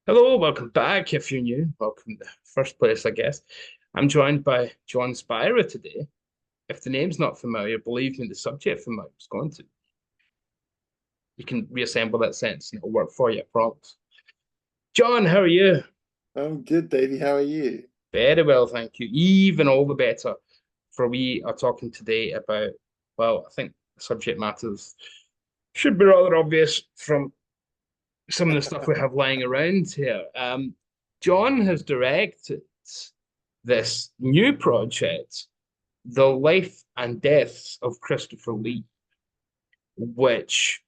Hello, welcome back. If you're new, welcome to the first place, I guess. I'm joined by John Spira today. If the name's not familiar, believe me, the subject familiar is going to. You can reassemble that sentence and it'll work for you, I promise. John, how are you? I'm good, Davey. How are you? Very well, thank you. Even all the better. For we are talking today about, well, I think the subject matters should be rather obvious from some of the stuff we have lying around here. John has directed this new project, The Life and Deaths of Christopher Lee, which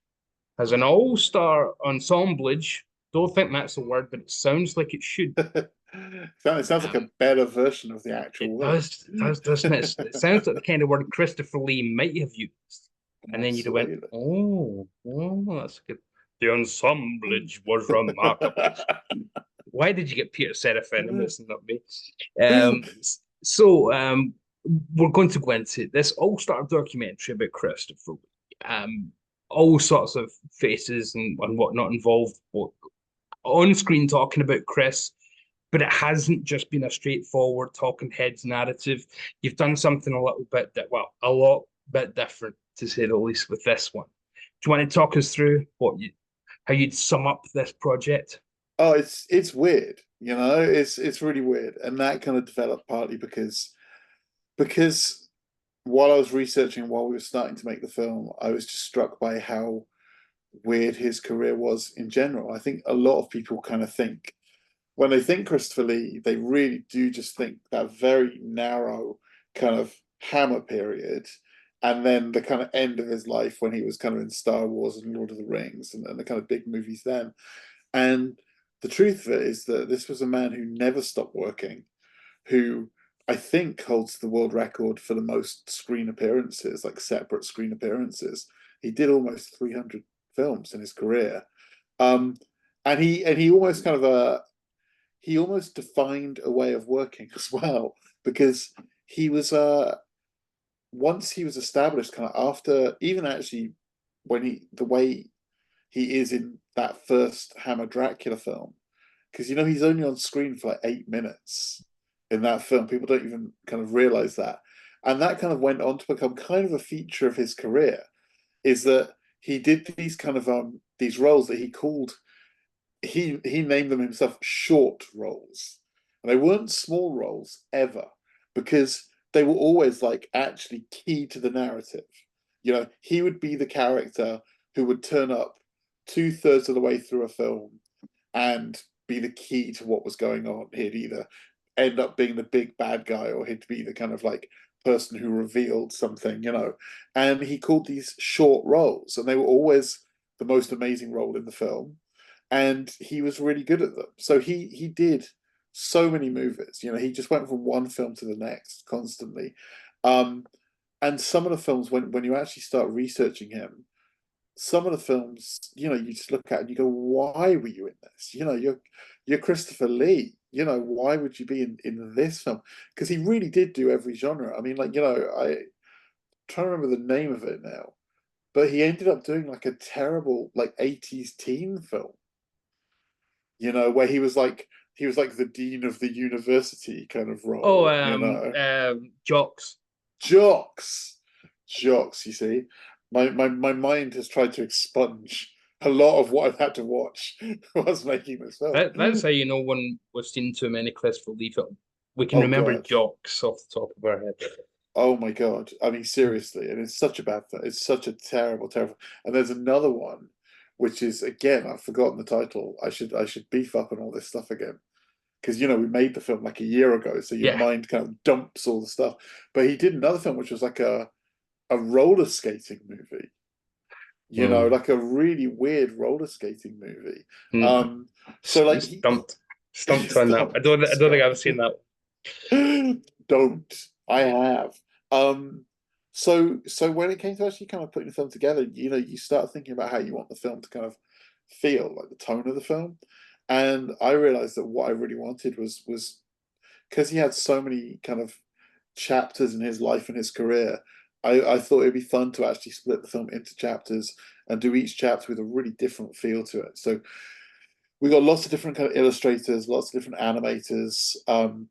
has an all-star ensemblage. Don't think that's the word, but it sounds like it should. It sounds like Um, a better version of the actual it word. does, doesn't it? It sounds like the kind of word Christopher Lee might have used. And then you'd have went, Absolutely. that's good. The assemblage was remarkable. Why did you get Peter Serafinowicz and not me? Um, so we're going to go into this all-star documentary about Christopher. All sorts of faces and whatnot involved on screen talking about Chris, but it hasn't just been a straightforward talking heads narrative. You've done something a little bit a lot bit different to say the least with this one. Do you want to talk us through how you'd sum up this project? Oh, it's weird, it's really weird. And that kind of developed partly because while I was researching, while we were starting to make the film, I was just struck by how weird his career was in general. I think a lot of people kind of think when they think Christopher Lee, they really do just think that very narrow kind of Hammer period, and then the kind of end of his life when he was kind of in Star Wars and Lord of the Rings and the kind of big movies then. And the truth of it is that this was a man who never stopped working, who I think holds the world record for the most screen appearances, like separate screen appearances. He did almost 300 films in his career. Um, and he almost kind of he almost defined a way of working as well, because he was once he was established kind of after, even actually when he the way he is in that first Hammer Dracula film, because he's only on screen for like 8 minutes in that film. People don't even kind of realize that. And that kind of went on to become kind of a feature of his career, is that he did these kind of these roles that he called, he named them himself, short roles. And they weren't small roles ever, because they were always like actually key to the narrative. He would be the character who would turn up two-thirds of the way through a film and be the key to what was going on. He'd either end up being the big bad guy, or he'd be the kind of like person who revealed something. And he called these short roles, and they were always the most amazing role in the film, and he was really good at them. So he did so many movies. He just went from one film to the next constantly. Um, and some of the films, when you actually start researching him, some of the films, you just look at and you go, why were you in this? You're Christopher Lee. Why would you be in this film? Because he really did do every genre. I mean, like, I trying to remember the name of it now, but he ended up doing like a terrible like 80s teen film, where he was like the dean of the university kind of Oh, role. Jocks. Jocks. Jocks, you see. My mind has tried to expunge a lot of what I've had to watch whilst making this film. That's how you know one was seen too many Christopher Lee films. We can Oh remember God. Jocks off the top of our head. Oh my God. I mean, seriously, and it's such a bad thing. It's such a terrible, terrible. And there's another one, which is, again, I've forgotten the title. I should beef up on all this stuff again. Because we made the film like a year ago, so your Yeah. mind kind of dumps all the stuff. But he did another film which was like a roller skating movie, Mm. like a really weird roller skating movie. Mm. Um, so like Stumped on that. stop, I don't think stop. I've seen that. Don't. I have. Um, so when it came to actually kind of putting the film together, you start thinking about how you want the film to kind of feel, like the tone of the film. And I realized that what I really wanted was because he had so many kind of chapters in his life and his career. I thought it'd be fun to actually split the film into chapters and do each chapter with a really different feel to it. So We got lots of different kind of illustrators, lots of different animators.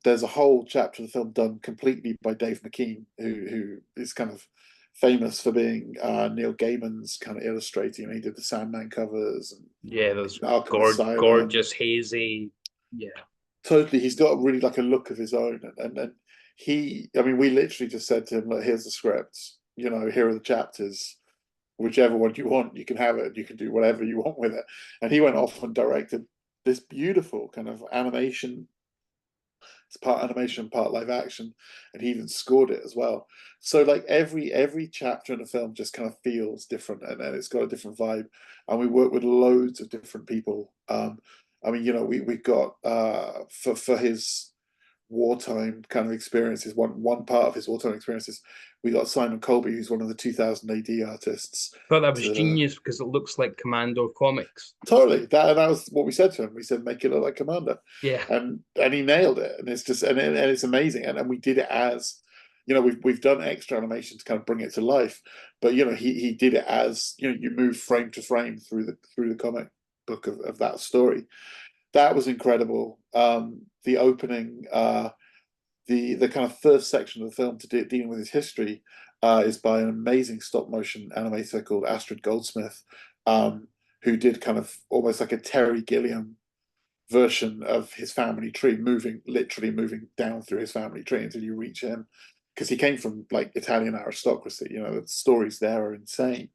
There's a whole chapter of the film done completely by Dave McKean, who is kind of famous for being Neil Gaiman's kind of illustrator. You know, he did the Sandman covers and Yeah, those Arkham Asylum. gorgeous, hazy. Yeah. Totally, he's got really like a look of his own, and he, I mean, we literally just said to him, "Look, here's the script. You know, here are the chapters. Whichever one you want, you can have it. You can do whatever you want with it." And he went off and directed this beautiful kind of animation. It's part animation, part live action, and he even scored it as well. So like every chapter in the film just kind of feels different, and it's got a different vibe. And we work with loads of different people. I mean, you know, we've got for his wartime kind of experiences. One part of his wartime experiences, we got Simon Colby, who's one of the 2000 AD artists. Thought that was To genius because it looks like Commando comics. totally that was what we said to him. We said make it look like Commander, Yeah. and he nailed it. And it's just and it's amazing. And we did it as, you know, we've done extra animation to kind of bring it to life, but you know he did it as, you know, you move frame to frame through the comic book of that story. That was incredible. The opening, the kind of first section of the film dealing with his history is by an amazing stop motion animator called Astrid Goldsmith, who did kind of almost like a Terry Gilliam version of his family tree, literally moving down through his family tree until you reach him, because he came from like Italian aristocracy. You know, the stories there are insane.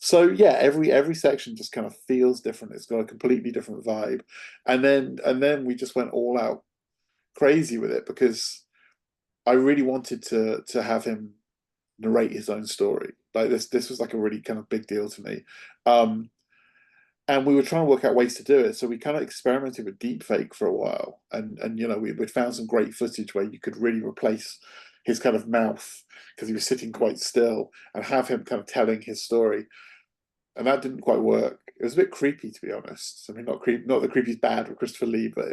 So yeah, every section just kind of feels different. It's got a completely different vibe, and then we just went all out crazy with it because I really wanted to have him narrate his own story. Like this was like a really kind of big deal to me. Um, and we were trying to work out ways to do it. So we kind of experimented with deepfake for a while, and you know we'd found some great footage where you could really replace his kind of mouth because he was sitting quite still and have him kind of telling his story, and that didn't quite work. It was a bit creepy, to be honest. I mean, not that creepy's bad with Christopher Lee, but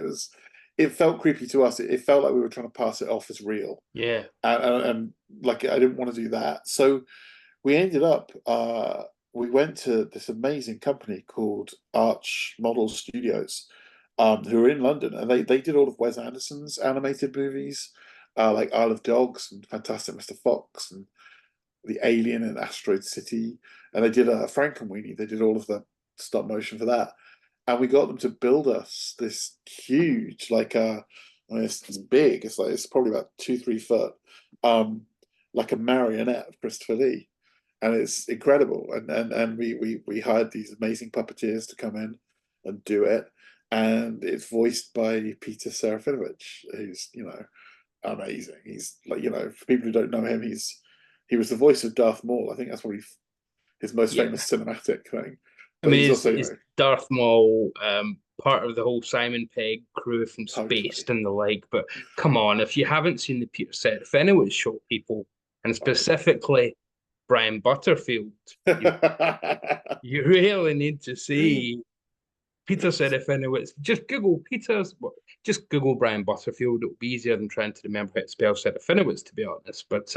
it felt creepy to us. It felt like we were trying to pass it off as real, Yeah. and like I didn't want to do that. So we ended up we went to this amazing company called Arch Model Studios, who are in London, and they did all of Wes Anderson's animated movies, like Isle of Dogs and Fantastic Mr. Fox and The Alien and Asteroid City, and they did Frankenweenie. They did all of the stop motion for that, and we got them to build us this huge, like I mean, it's big. It's probably about 2-3 foot, like a marionette of Christopher Lee, and it's incredible. And we hired these amazing puppeteers to come in and do it, and it's voiced by Peter Serafinowicz, who's, you know, amazing. He's like, you know, for people who don't know him, he was the voice of Darth Maul. I think that's probably his most Yeah. famous cinematic thing. I But mean, he's also, you is know, Darth Maul part of the whole Simon Pegg crew from totally. Spaced and the like? But come on, if you haven't seen the Peter Serafinowicz show, people, and specifically Brian Butterfield, you you really need to see Peter Serafinowicz. Just Google Brian Butterfield. It'll be easier than trying to remember how to spell Serafinowicz, to be honest. But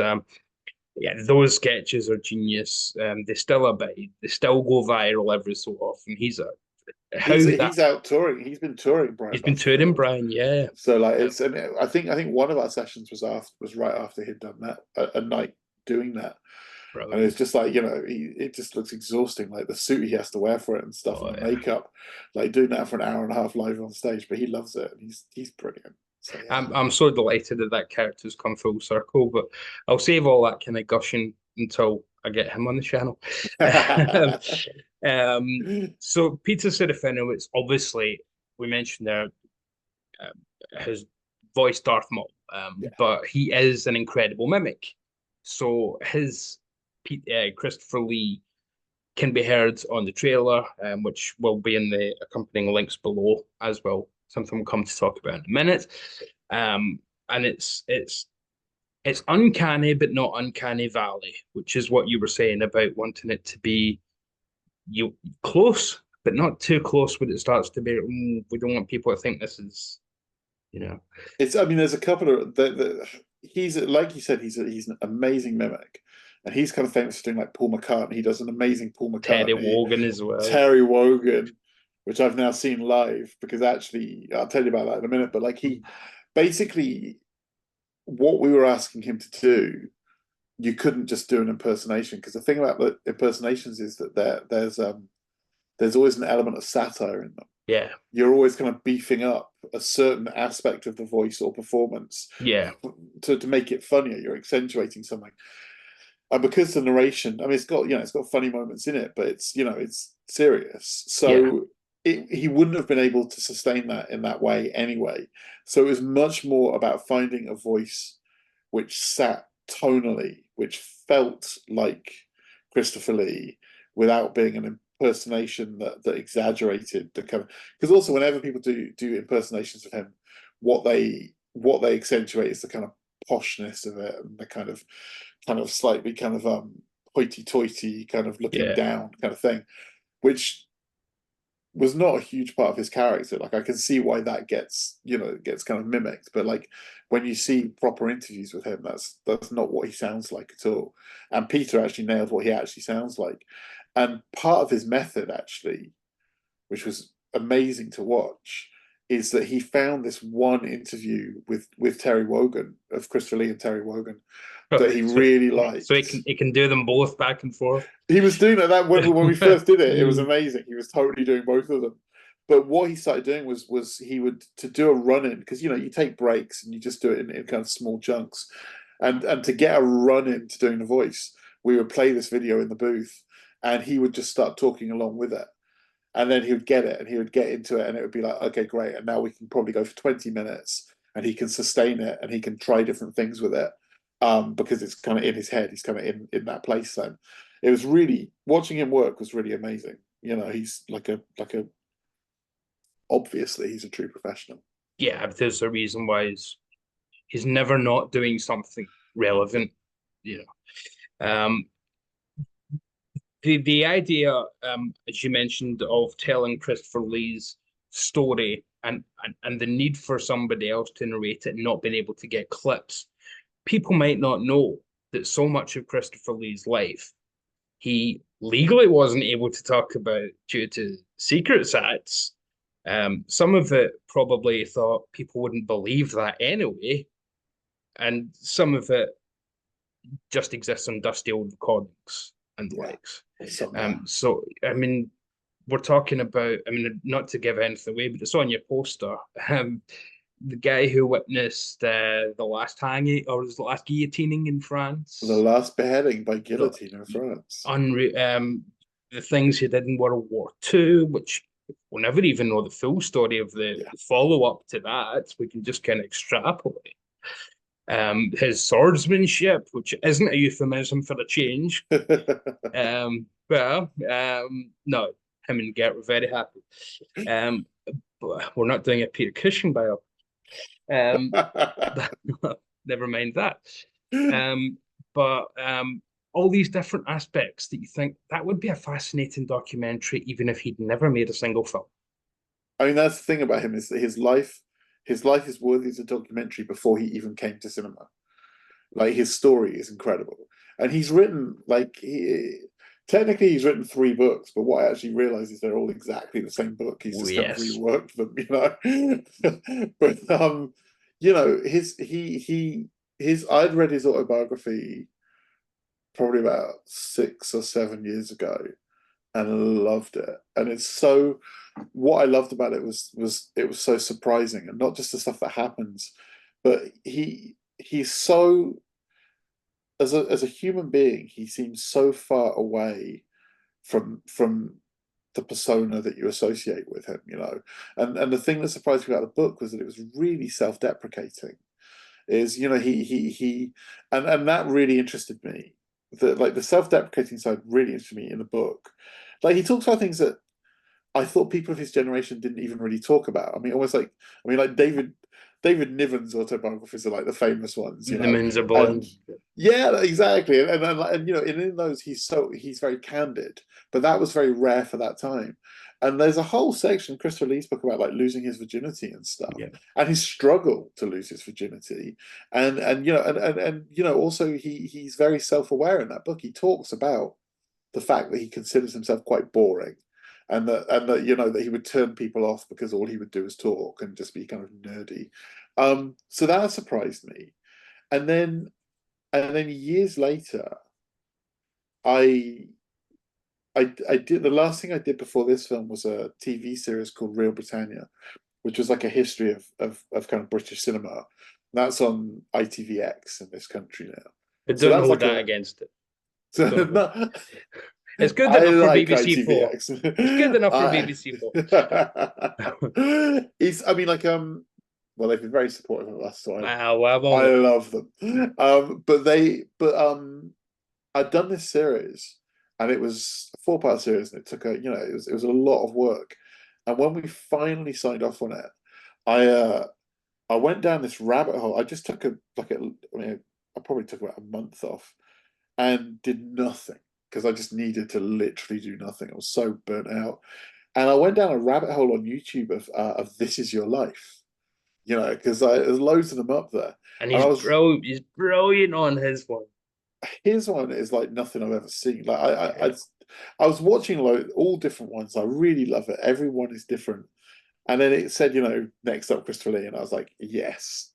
yeah, those sketches are genius. They still go viral every so often. How that He's out touring. He's been touring Brian he's been touring Butterfield. Brian, yeah. So like it's, and I think one of our sessions was right after he'd done that, a night doing that. And Brilliant. it's just like, you know, it just looks exhausting, like the suit he has to wear for it and stuff, Oh and the yeah. makeup, like doing that for an hour and a half live on stage. But he loves it, and he's brilliant. So yeah. I'm so delighted that that character's come full circle, but I'll save all that kind of gushing until I get him on the channel. So Peter Serafinowicz, obviously, we mentioned there, his voice Darth Maul, Yeah. but he is an incredible mimic. So Christopher Lee can be heard on the trailer, which will be in the accompanying links below as well. Something we'll come to talk about in a minute. And it's uncanny, but not uncanny valley, which is what you were saying about wanting it to be you close, but not too close when it starts to be. We don't want people to think this is, you know. It's, I mean, there's a couple of he's, like you said, he's an amazing mimic, and he's kind of famous for doing like Paul McCartney. He does an amazing Paul Teddy McCartney, Wogan as well. Terry Wogan. which I've now seen live, because actually I'll tell you about that in a minute. But like he basically, what we were asking him to do, you couldn't just do an impersonation, because the thing about the impersonations is that there's always an element of satire in them. Yeah. You're always kind of beefing up a certain aspect of the voice or performance Yeah. to make it funnier. You're accentuating something. And because the narration, I mean, it's got funny moments in it, but it's serious. Yeah. So he wouldn't have been able to sustain that in that way anyway. So it was much more about finding a voice which sat tonally, which felt like Christopher Lee, without being an impersonation that exaggerated the kind of. Because also, whenever people do impersonations of him, what they accentuate is the kind of poshness of it, and the kind of slightly kind of hoity-toity, kind of looking Yeah. down kind of thing, which was not a huge part of his character. Like, I can see why that gets kind of mimicked, but like when you see proper interviews with him, that's not what he sounds like at all. And Peter actually nailed what he actually sounds like. And part of his method, actually, which was amazing to watch, is that he found this one interview with Terry Wogan, of Christopher Lee and Terry Wogan, that he So, really so liked. he can do them both back and forth. He was doing that when we first did it. It was amazing. He was totally doing both of them. But what he started doing was he would, to do a run in, because you take breaks and you just do it in kind of small chunks, and to get a run in to doing the voice, we would play this video in the booth, and he would just start talking along with it, and then he would get it and he would get into it, and it would be like, okay, great, and now we can probably go for 20 minutes, and he can sustain it and he can try different things with it, because it's kind of in his head. He's kind of in that place. Then it was really, watching him work was really amazing. He's like a obviously he's a true professional. Yeah, but there's a reason why he's never not doing something relevant, you know. The idea, as you mentioned, of telling Christopher Lee's story, and the need for somebody else to narrate it and not being able to get clips. People might not know that so much of Christopher Lee's life he legally wasn't able to talk about due to Secrets Acts. Some of it probably thought people wouldn't believe that anyway, and some of it just exists on dusty old recordings and the likes. So, I mean, we're talking about, I mean, not to give anything away, but it's on your poster. The guy who witnessed the last hanging, or was the last guillotining in France, the last beheading by guillotine in France. The things he did in World War II, which we'll never even know the full story of the follow-up to that. We can just kind of extrapolate. His swordsmanship, which isn't a euphemism for a change. No, him and Gert were very happy. But we're not doing a Peter Cushing bio. Never mind that. But all these different aspects that you think that would be a fascinating documentary, even if he'd never made a single film. I mean, that's the thing about him, is that his life is worthy as a documentary before he even came to cinema. Like, his story is incredible, and he's written, technically he's written 3 books, but what I actually realize is they're all exactly the same book. He's just kind of reworked them, But his I'd read his autobiography probably about 6 or 7 years ago, and loved it. And it's so, what I loved about it was it was so surprising, and not just the stuff that happens, but he's so, as a human being, he seems so far away from the persona that you associate with him, And the thing that surprised me about the book was that it was really self-deprecating. Is he and that really interested me. The self-deprecating side really interested me in the book. Like, he talks about things that I thought people of his generation didn't even really talk about. I mean, like David Niven's autobiographies are like the famous ones, The Moons Are Blind. Yeah, exactly. And in those he's very candid, but that was very rare for that time. And there's a whole section Christopher Lee's book about, like, losing his virginity and stuff, and his struggle to lose his virginity, and also he's very self-aware in that book. He talks about the fact that he considers himself quite boring, and that that he would turn people off because all he would do is talk and just be kind of nerdy. So that surprised me. And then years later, I I did the last thing I did before this film was a TV series called Real Britannia, which was like a history of kind of British cinema. That's on ITVX in this country now. But So don't that's hold like that a against it. so No. It's good I enough for like BBC Four. ITVX. It's good enough for I, BBC Four. it's I mean like well they've been very supportive of us, so I Well, love them. But I'd done this series, and it was a 4-part series, and it took it was a lot of work. And when we finally signed off on it, I went down this rabbit hole. I just took I probably took about a month off and did nothing because I just needed to literally do nothing. I was so burnt out, and I went down a rabbit hole on YouTube of This Is Your Life, because there's loads of them up there, and and he's brilliant. He's brilliant on his one. his one is like nothing I've ever seen. Like Yeah. I was watching all different ones. I really love it. Every one is different. And then it said, next up Christopher Lee, and I was like, yes,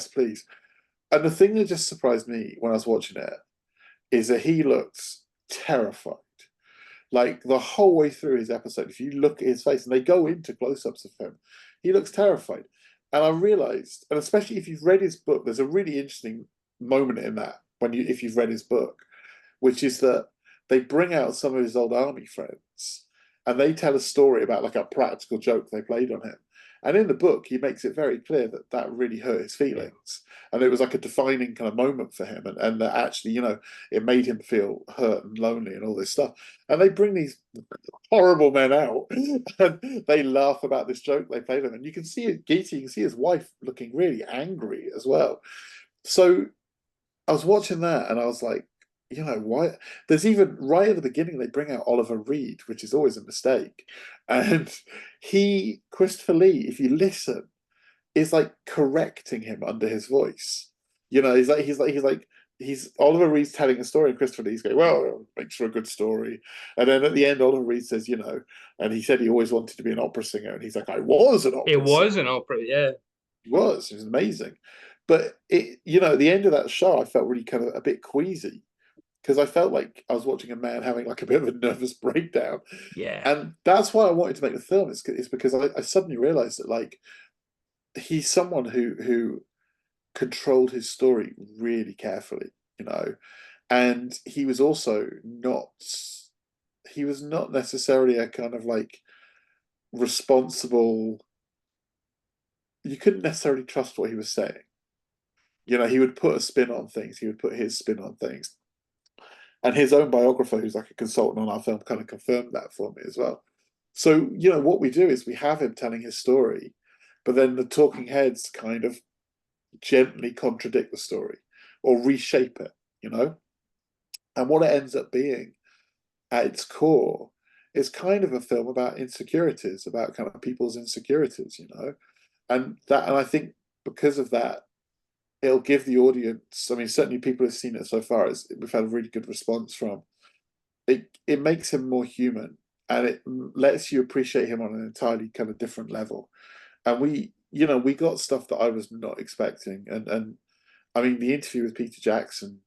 please. And the thing that just surprised me when I was watching it is that he looks terrified. Like the whole way through his episode, if you look at his face, and they go into close-ups of him, he looks terrified. And I realized, and especially if you've read his book, there's a really interesting moment in that if you've read his book, which is that they bring out some of his old army friends and they tell a story about like a practical joke they played on him. And in the book, he makes it very clear that that really hurt his feelings. And it was like a defining kind of moment for him. And that actually, it made him feel hurt and lonely and all this stuff. And they bring these horrible men out and they laugh about this joke they played on him. And you can see you can see his wife looking really angry as well. So I was watching that and I was like, why? There's even right at the beginning, they bring out Oliver Reed, which is always a mistake. And Christopher Lee, if you listen, is like correcting him under his voice. He's Oliver Reed's telling a story, and Christopher Lee's going, well, it makes for a good story. And then at the end, Oliver Reed says, and he said he always wanted to be an opera singer. And he's like, I was an opera It was singer. an opera, yeah. It was amazing. But at the end of that show, I felt really kind of a bit queasy because I felt like I was watching a man having like a bit of a nervous breakdown. Yeah. And that's why I wanted to make the film. Is because I suddenly realized that like he's someone who controlled his story really carefully, and he was not necessarily a kind of like responsible. You couldn't necessarily trust what he was saying. He would put a spin on things. He would put his spin on things. And his own biographer, who's like a consultant on our film, kind of confirmed that for me as well. So, what we do is we have him telling his story, but then the talking heads kind of gently contradict the story or reshape it, And what it ends up being at its core is kind of a film about insecurities, about kind of people's insecurities, And I think because of that, it'll give the audience, I mean, certainly people who've seen it so far, we've had a really good response from. It makes him more human, and it lets you appreciate him on an entirely kind of different level. And we got stuff that I was not expecting. And I mean, the interview with Peter Jackson,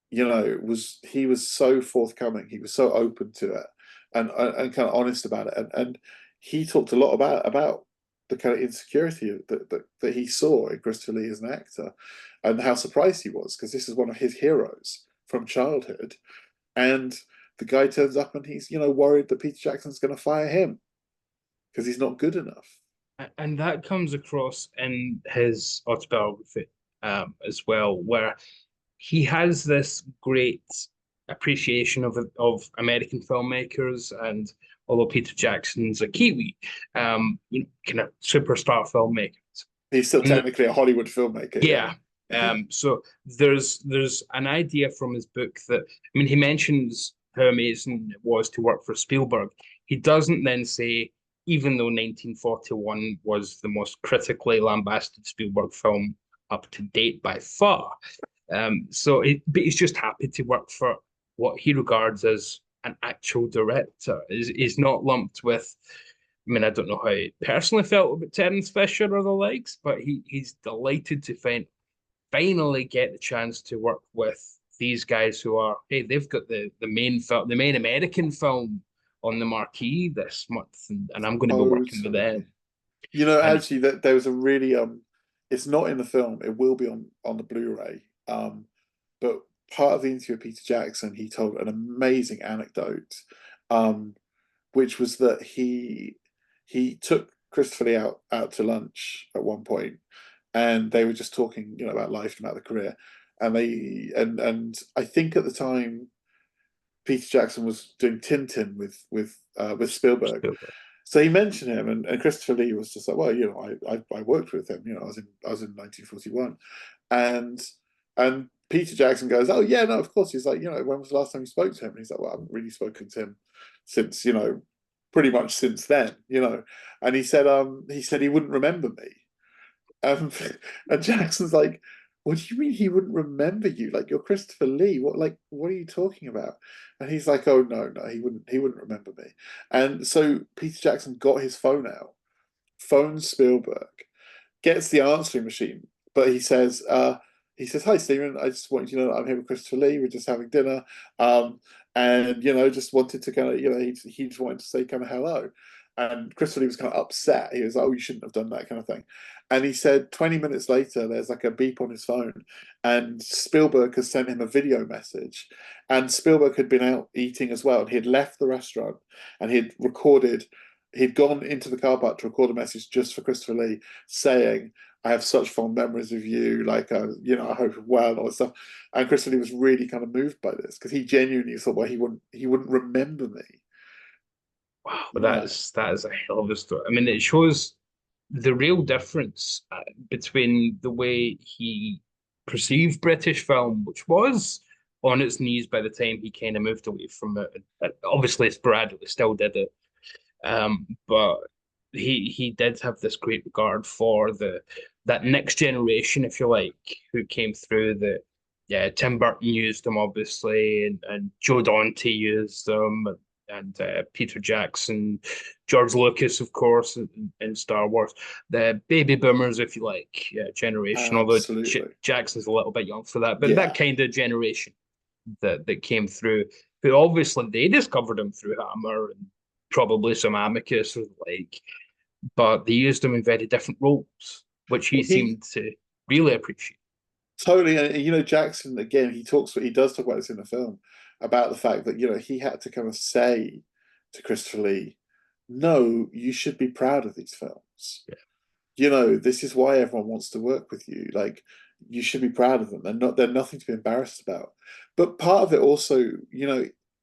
he was so forthcoming. He was so open to it and kind of honest about it. And he talked a lot about the kind of insecurity that he saw in Christopher Lee as an actor, and how surprised he was because this is one of his heroes from childhood, and the guy turns up and he's worried that Peter Jackson's going to fire him because he's not good enough. And that comes across in his autobiography as well, where he has this great appreciation of American filmmakers, and although Peter Jackson's a Kiwi, kind of superstar filmmakers. He's still technically a Hollywood filmmaker. Yeah. So there's an idea from his book that, I mean, he mentions how amazing it was to work for Spielberg. He doesn't then say, even though 1941 was the most critically lambasted Spielberg film up to date by far. But he's just happy to work for what he regards as an actual director. He's not lumped with. I mean, I don't know how he personally felt about Terence Fisher or the likes, but he's delighted to finally get the chance to work with these guys who are, hey, they've got the main film, the main American film on the marquee this month, and I'm going to be working with Totally. them. You know, And actually, that there was a really it's not in the film. It will be on the Blu-ray. But part of the interview with Peter Jackson, he told an amazing anecdote, um, which was that he took Christopher Lee out to lunch at one point, and they were just talking, about life and about the career, and and I think at the time Peter Jackson was doing Tintin with Spielberg. So he mentioned him, and Christopher Lee was just like, well, I worked with him. I was in 1941, and Peter Jackson goes, oh yeah, no, of course. He's like, when was the last time you spoke to him? And he's like, well, I haven't really spoken to him since, pretty much since then. And he said he wouldn't remember me. Um, and Jackson's like, what do you mean he wouldn't remember you? Like, you're Christopher Lee. What are you talking about? And he's like, oh no, he wouldn't remember me. And so Peter Jackson got his phone out, phones Spielberg, gets the answering machine, but he says, hi Stephen, I just want you to know that I'm here with Christopher Lee. We're just having dinner. And just wanted to kind of, he just wanted to say kind of hello. And Christopher Lee was kind of upset. He was, oh, you shouldn't have done that kind of thing. And he said 20 minutes later, there's like a beep on his phone, and Spielberg has sent him a video message. And Spielberg had been out eating as well, and he had left the restaurant, and he'd gone into the car park to record a message just for Christopher Lee saying, I have such fond memories of you, like, I hope you're well, and all this stuff. And Christopher Lee was really kind of moved by this, because he genuinely thought, well, he wouldn't remember me. wow, Yeah. that is a hell of a story. I mean, it shows the real difference between the way he perceived British film, which was on its knees by the time he kind of moved away from it. Obviously, sporadically still did it, but he did have this great regard for that next generation, if you like, who came through. Yeah, Tim Burton used them obviously, and Joe Dante used them, and Peter Jackson, George Lucas, of course, in Star Wars. The baby boomers, if you like, generation. Although Absolutely. Jackson's a little bit young for that, but that Yeah. kind of generation that came through, who obviously they discovered him through Hammer and probably some Amicus or the like, but they used him in very different roles, which he Well, he seemed to really appreciate. totally, and Jackson again. He does talk about this in the film, about the fact that he had to kind of say to Christopher Lee, "No, you should be proud of these films. Yeah. This is why everyone wants to work with you. Like, you should be proud of them. They're nothing to be embarrassed about." But part of it also,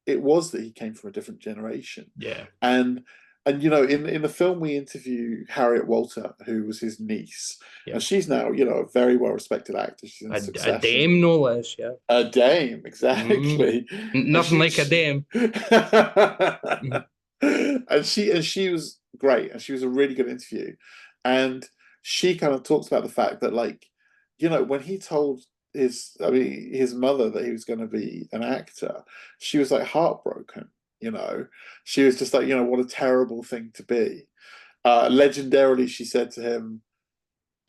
it was that he came from a different generation, Yeah. and in the film we interview Harriet Walter, who was his niece, Yeah. and she's now a very well respected actor. She's in A Succession. dame, no less. Yeah. A dame, Mm. exactly. And Nothing like a dame. Mhm. she was great, and she was a really good interview. And she kind of talks about the fact that, like, when he told his mother that he was going to be an actor, she was like heartbroken. She was just like, what a terrible thing to be. Legendarily, she said to him,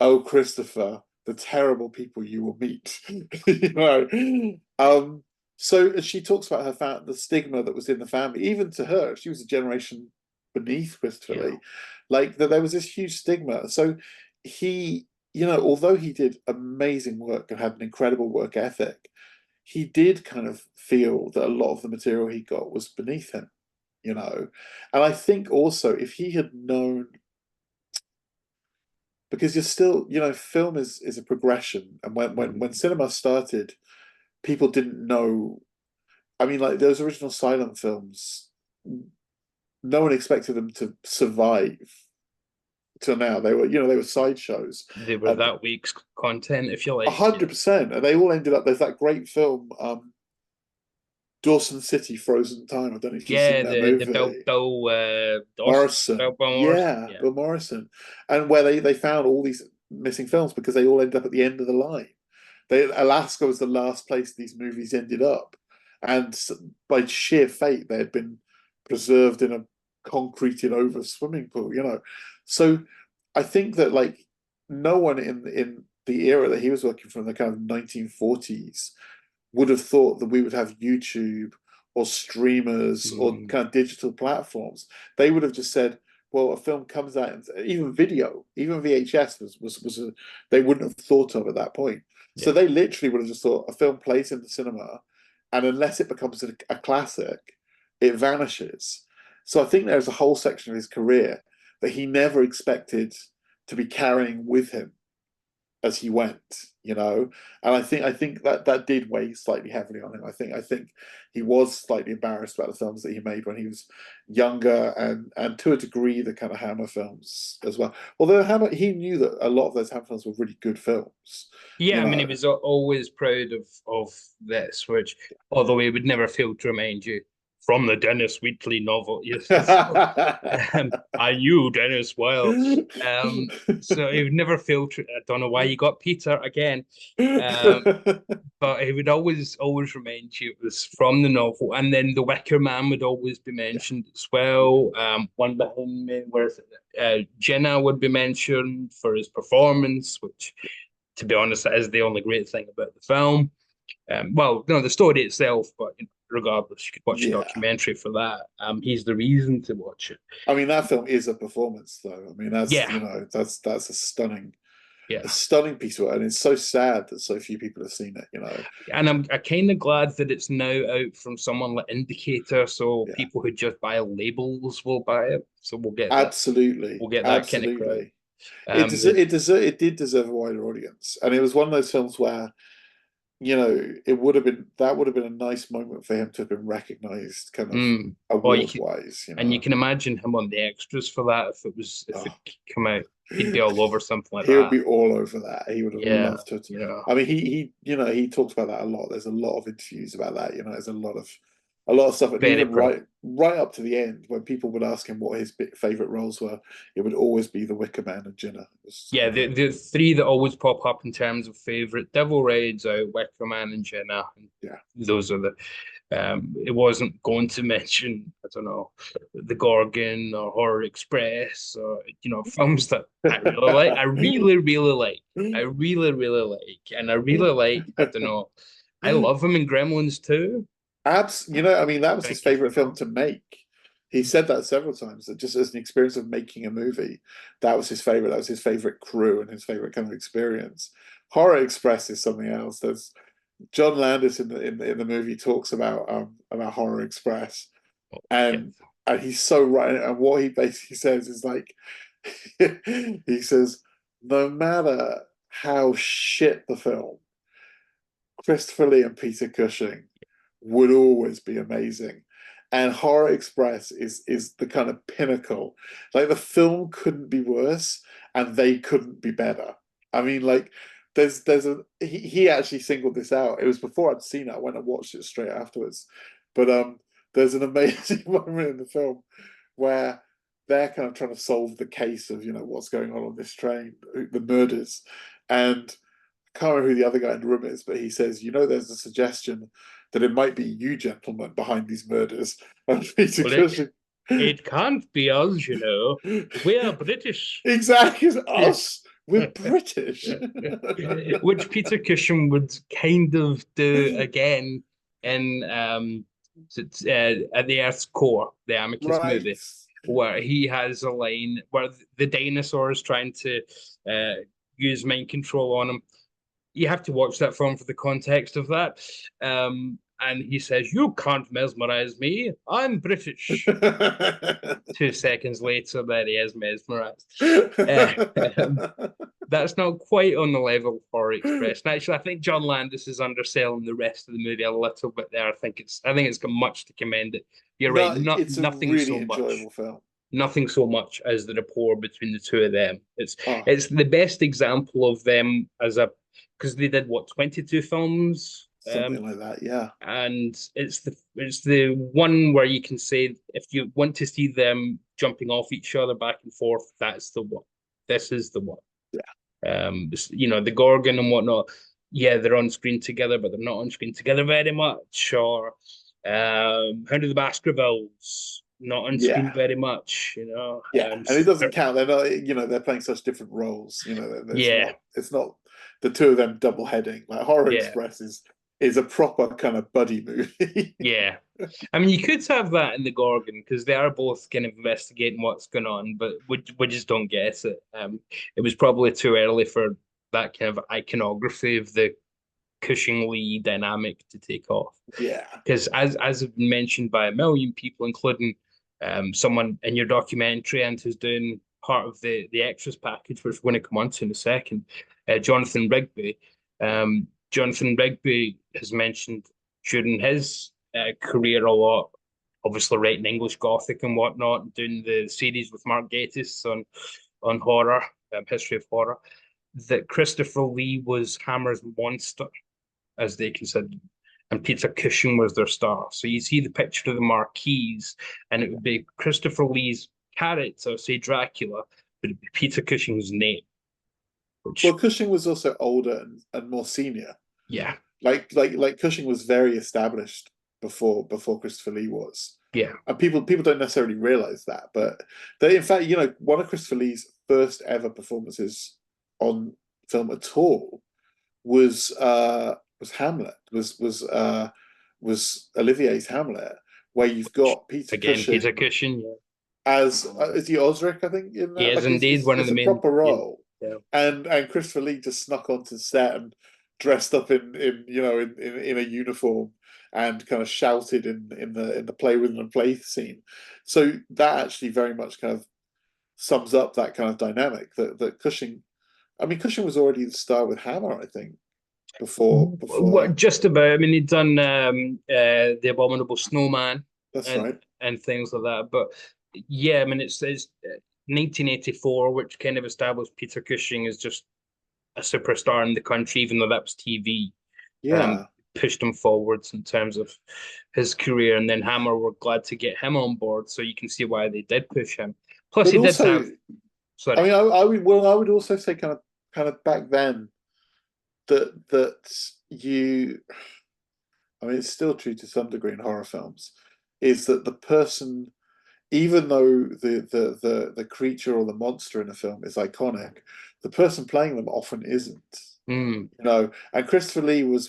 "Oh, Christopher, the terrible people you will meet." you know. So she talks about the stigma that was in the family, even to her. She was a generation beneath Christopher Yeah. Lee, like that. There was this huge stigma. So he, although he did amazing work and had an incredible work ethic, he did kind of feel that a lot of the material he got was beneath him. And I think also if he had known, because you're still, film is a progression, and when cinema started, people didn't know. I mean, like those original silent films, no one expected them to survive till now. They were sideshows. They were And that week's content, if you like. Yeah. 100%, and they all ended up. There's that great film, Dawson City, Frozen Time. I don't know if you've seen Yeah, that the movie. Bill Dawson, Morrison, Bill Morrison. yeah, Yeah. Bill Morrison, and where they found all these missing films because they all ended up at the end of the line. Alaska was the last place these movies ended up, and by sheer fate, they had been preserved in a concreted over swimming pool. So I think that like no one in the era that he was working from, the kind of 1940s, would have thought that we would have YouTube or streamers or Mm, kind of digital platforms. They would have just said, well, a film comes out, and even video, even VHS they wouldn't have thought of at that point. So yeah. they literally would have just thought a film plays in the cinema, and unless it becomes a classic, it vanishes. So I think there's a whole section of his career that he never expected to be carrying with him as he went. And I think that did weigh slightly heavily on him. I think he was slightly embarrassed about the films that he made when he was younger, and to a degree the kind of Hammer films as well. Although Hammer, he knew that a lot of those Hammer films were really good films. Yeah, You I mean, he know. was always proud of this, which, although he would never fail to remind you from the Dennis Wheatley novel. Yes, so, are you Dennis well? So he would never fail to. I don't know why you got Peter again, um, but he would always remind you it was from the novel, and then the Wicker Man would always be mentioned as well. One Behind Me, where Jenna would be mentioned for his performance, which, to be honest, that is the only great thing about the film. Well, no, the story itself, but regardless, you could watch a Yeah. documentary for that. He's the reason to watch it. I mean, that film is a performance, though. I mean, that's Yeah, you know, that's a yeah. stunning piece of work, and it's so sad that so few people have seen it. And I'm kind of glad that it's now out from someone like Indicator, so Yeah, people who just buy labels will buy it. So absolutely, we'll get that kind of crowd. absolutely. It It, it did deserve a wider audience, and it was one of those films where that would have been a nice moment for him to have been recognized, kind of mm, or you award can, wise. and you can imagine him on the extras for that if it Oh, come out, he'd be all over something like he would that. be all over that. He would have Yeah, loved it. you know, I mean, he talks about that a lot. There's a lot of interviews about that. There's a lot of stuff, and very even proud. right up to the end, when people would ask him what his favorite roles were, it would always be the Wicker Man and Jinnah. Yeah, the three that always pop up in terms of favorite: Devil Rides Out, Wicker Man, and Jenna. Yeah. Those are the. It wasn't going to mention, I don't know, The Gorgon or Horror Express, or films that I really like. I really, really like. I really, really like, and I really like. I don't know. I love him in Gremlins too. I mean, that was In his case you favorite film know. to make. He said that several times, that just as an experience of making a movie, that was his favorite. That was his favorite crew and his favorite kind of experience. Horror Express is something else. There's John Landis in the movie talks about Horror Express, Oh, yeah. and he's so right. And what he basically says is like, he says, no matter how shit the film, Christopher Lee and Peter Cushing would always be amazing. And Horror Express is the kind of pinnacle. Like the film couldn't be worse, and they couldn't be better. I mean, like there's a he actually singled this out. It was before I'd seen it. I went and watched it straight afterwards. But there's an amazing moment in the film where they're kind of trying to solve the case of what's going on this train, the murders, and can't remember who the other guy in the room is, but he says, there's a suggestion that it might be you gentlemen behind these murders. And Peter Well, Cushing. it can't be us, We are British. Exactly, it's us. We're British. Which Peter Cushing would kind of do again in at the Earth's Core, the Amicus Right. movie, where he has a line where the dinosaur is trying to uh, use mind control on him. You have to watch that film for the context of that. And he says, "You can't mesmerize me. I'm British." 2 seconds later, there he is mesmerized. Um, that's not quite on the level of Horror Express. And actually, I think John Landis is underselling the rest of the movie a little bit there. I think it's got much to commend it. You're right. No, it's a really enjoyable film. Nothing so much as the rapport between the two of them. It's Oh, it's the best example of them as a because they did what 22 films. something like that, yeah. And it's the one where you can say if you want to see them jumping off each other back and forth, that's the one. This is the one. Yeah. The Gorgon and whatnot. yeah, they're on screen together, but they're not on screen together very much. Or How Do the Baskervilles not on screen Yeah. very much, you know. Yeah, and it doesn't count. They're not, they're playing such different roles. Yeah, It's not the two of them double heading. Like Horror yeah, Express is a proper kind of buddy movie. yeah. I mean, you could have that in the Gorgon because they are both kind of investigating what's going on, but we just don't get it. It was probably too early for that kind of iconography of the Cushing-Lee dynamic to take off. Yeah, Because as mentioned by a million people, including someone in your documentary and who's doing part of the extras package, which we're going to come on to in a second, Jonathan Rigby. Jonathan Rigby has mentioned during his career a lot, obviously writing English Gothic and whatnot, doing the series with Mark Gatiss on horror, history of horror, that Christopher Lee was Hammer's monster, as they considered, and Peter Cushing was their star. So you see the picture of the marquees, and it would be Christopher Lee's character, say Dracula, but it'd be Peter Cushing's name. Which, well, Cushing was also older and more senior. yeah, Like Cushing was very established before Christopher Lee was. yeah, And people don't necessarily realize that, but they, in fact, one of Christopher Lee's first ever performances on film at all was Hamlet, was Olivier's Hamlet, where you've got Peter again, Cushing Peter Cushing, yeah. as is he Osric, I think, in He that. is Like indeed one of it's the a main, proper yeah, role, yeah. and Christopher Lee just snuck onto the set and dressed up in a uniform and kind of shouted in the play within the play scene. So that actually very much kind of sums up that kind of dynamic that Cushing. I mean, Cushing was already the star with Hammer, I think, before. What just about? I mean, he'd done the Abominable Snowman That's and right. things like that. But yeah, I mean, it's 1984, which kind of established Peter Cushing as just a superstar in the country, even though that was TV. Yeah, Pushed him forwards in terms of his career, and then Hammer were glad to get him on board, so you can see why they did push him. Plus, but he did also, have. I Sorry. mean, I would also say kind of back then that you. I mean, it's still true to some degree in horror films, is that the person, even though the creature or the monster in a film is iconic, the person playing them often isn't. Mm, And Christopher Lee was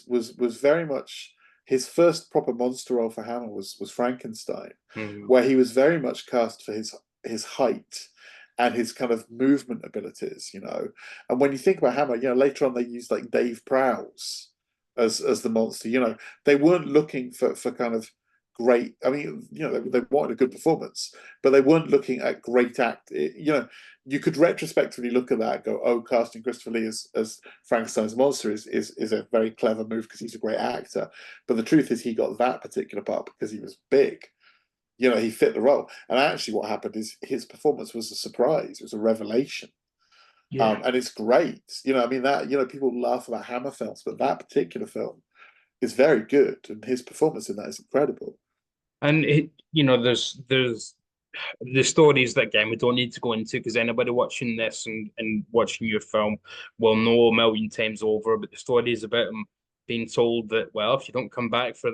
very much his first proper monster role for Hammer was Frankenstein, mm, where he was very much cast for his height and his kind of movement abilities. And when you think about Hammer, later on they used like Dave Prowse as the monster. They weren't looking for kind of great. I mean, they wanted a good performance, but they weren't looking at great act. You could retrospectively look at that and go, "Oh, casting Christopher Lee as Frankenstein's monster is a very clever move because he's a great actor." But the truth is, he got that particular part because he was big. He fit the role. And actually, what happened is his performance was a surprise. It was a revelation. yeah. And it's great. I mean, that, people laugh about Hammer films, but that particular film is very good. And his performance in that is incredible. And there's the stories that again we don't need to go into because anybody watching this and watching your film will know a million times over. But the story is about him being told that, well, if you don't come back for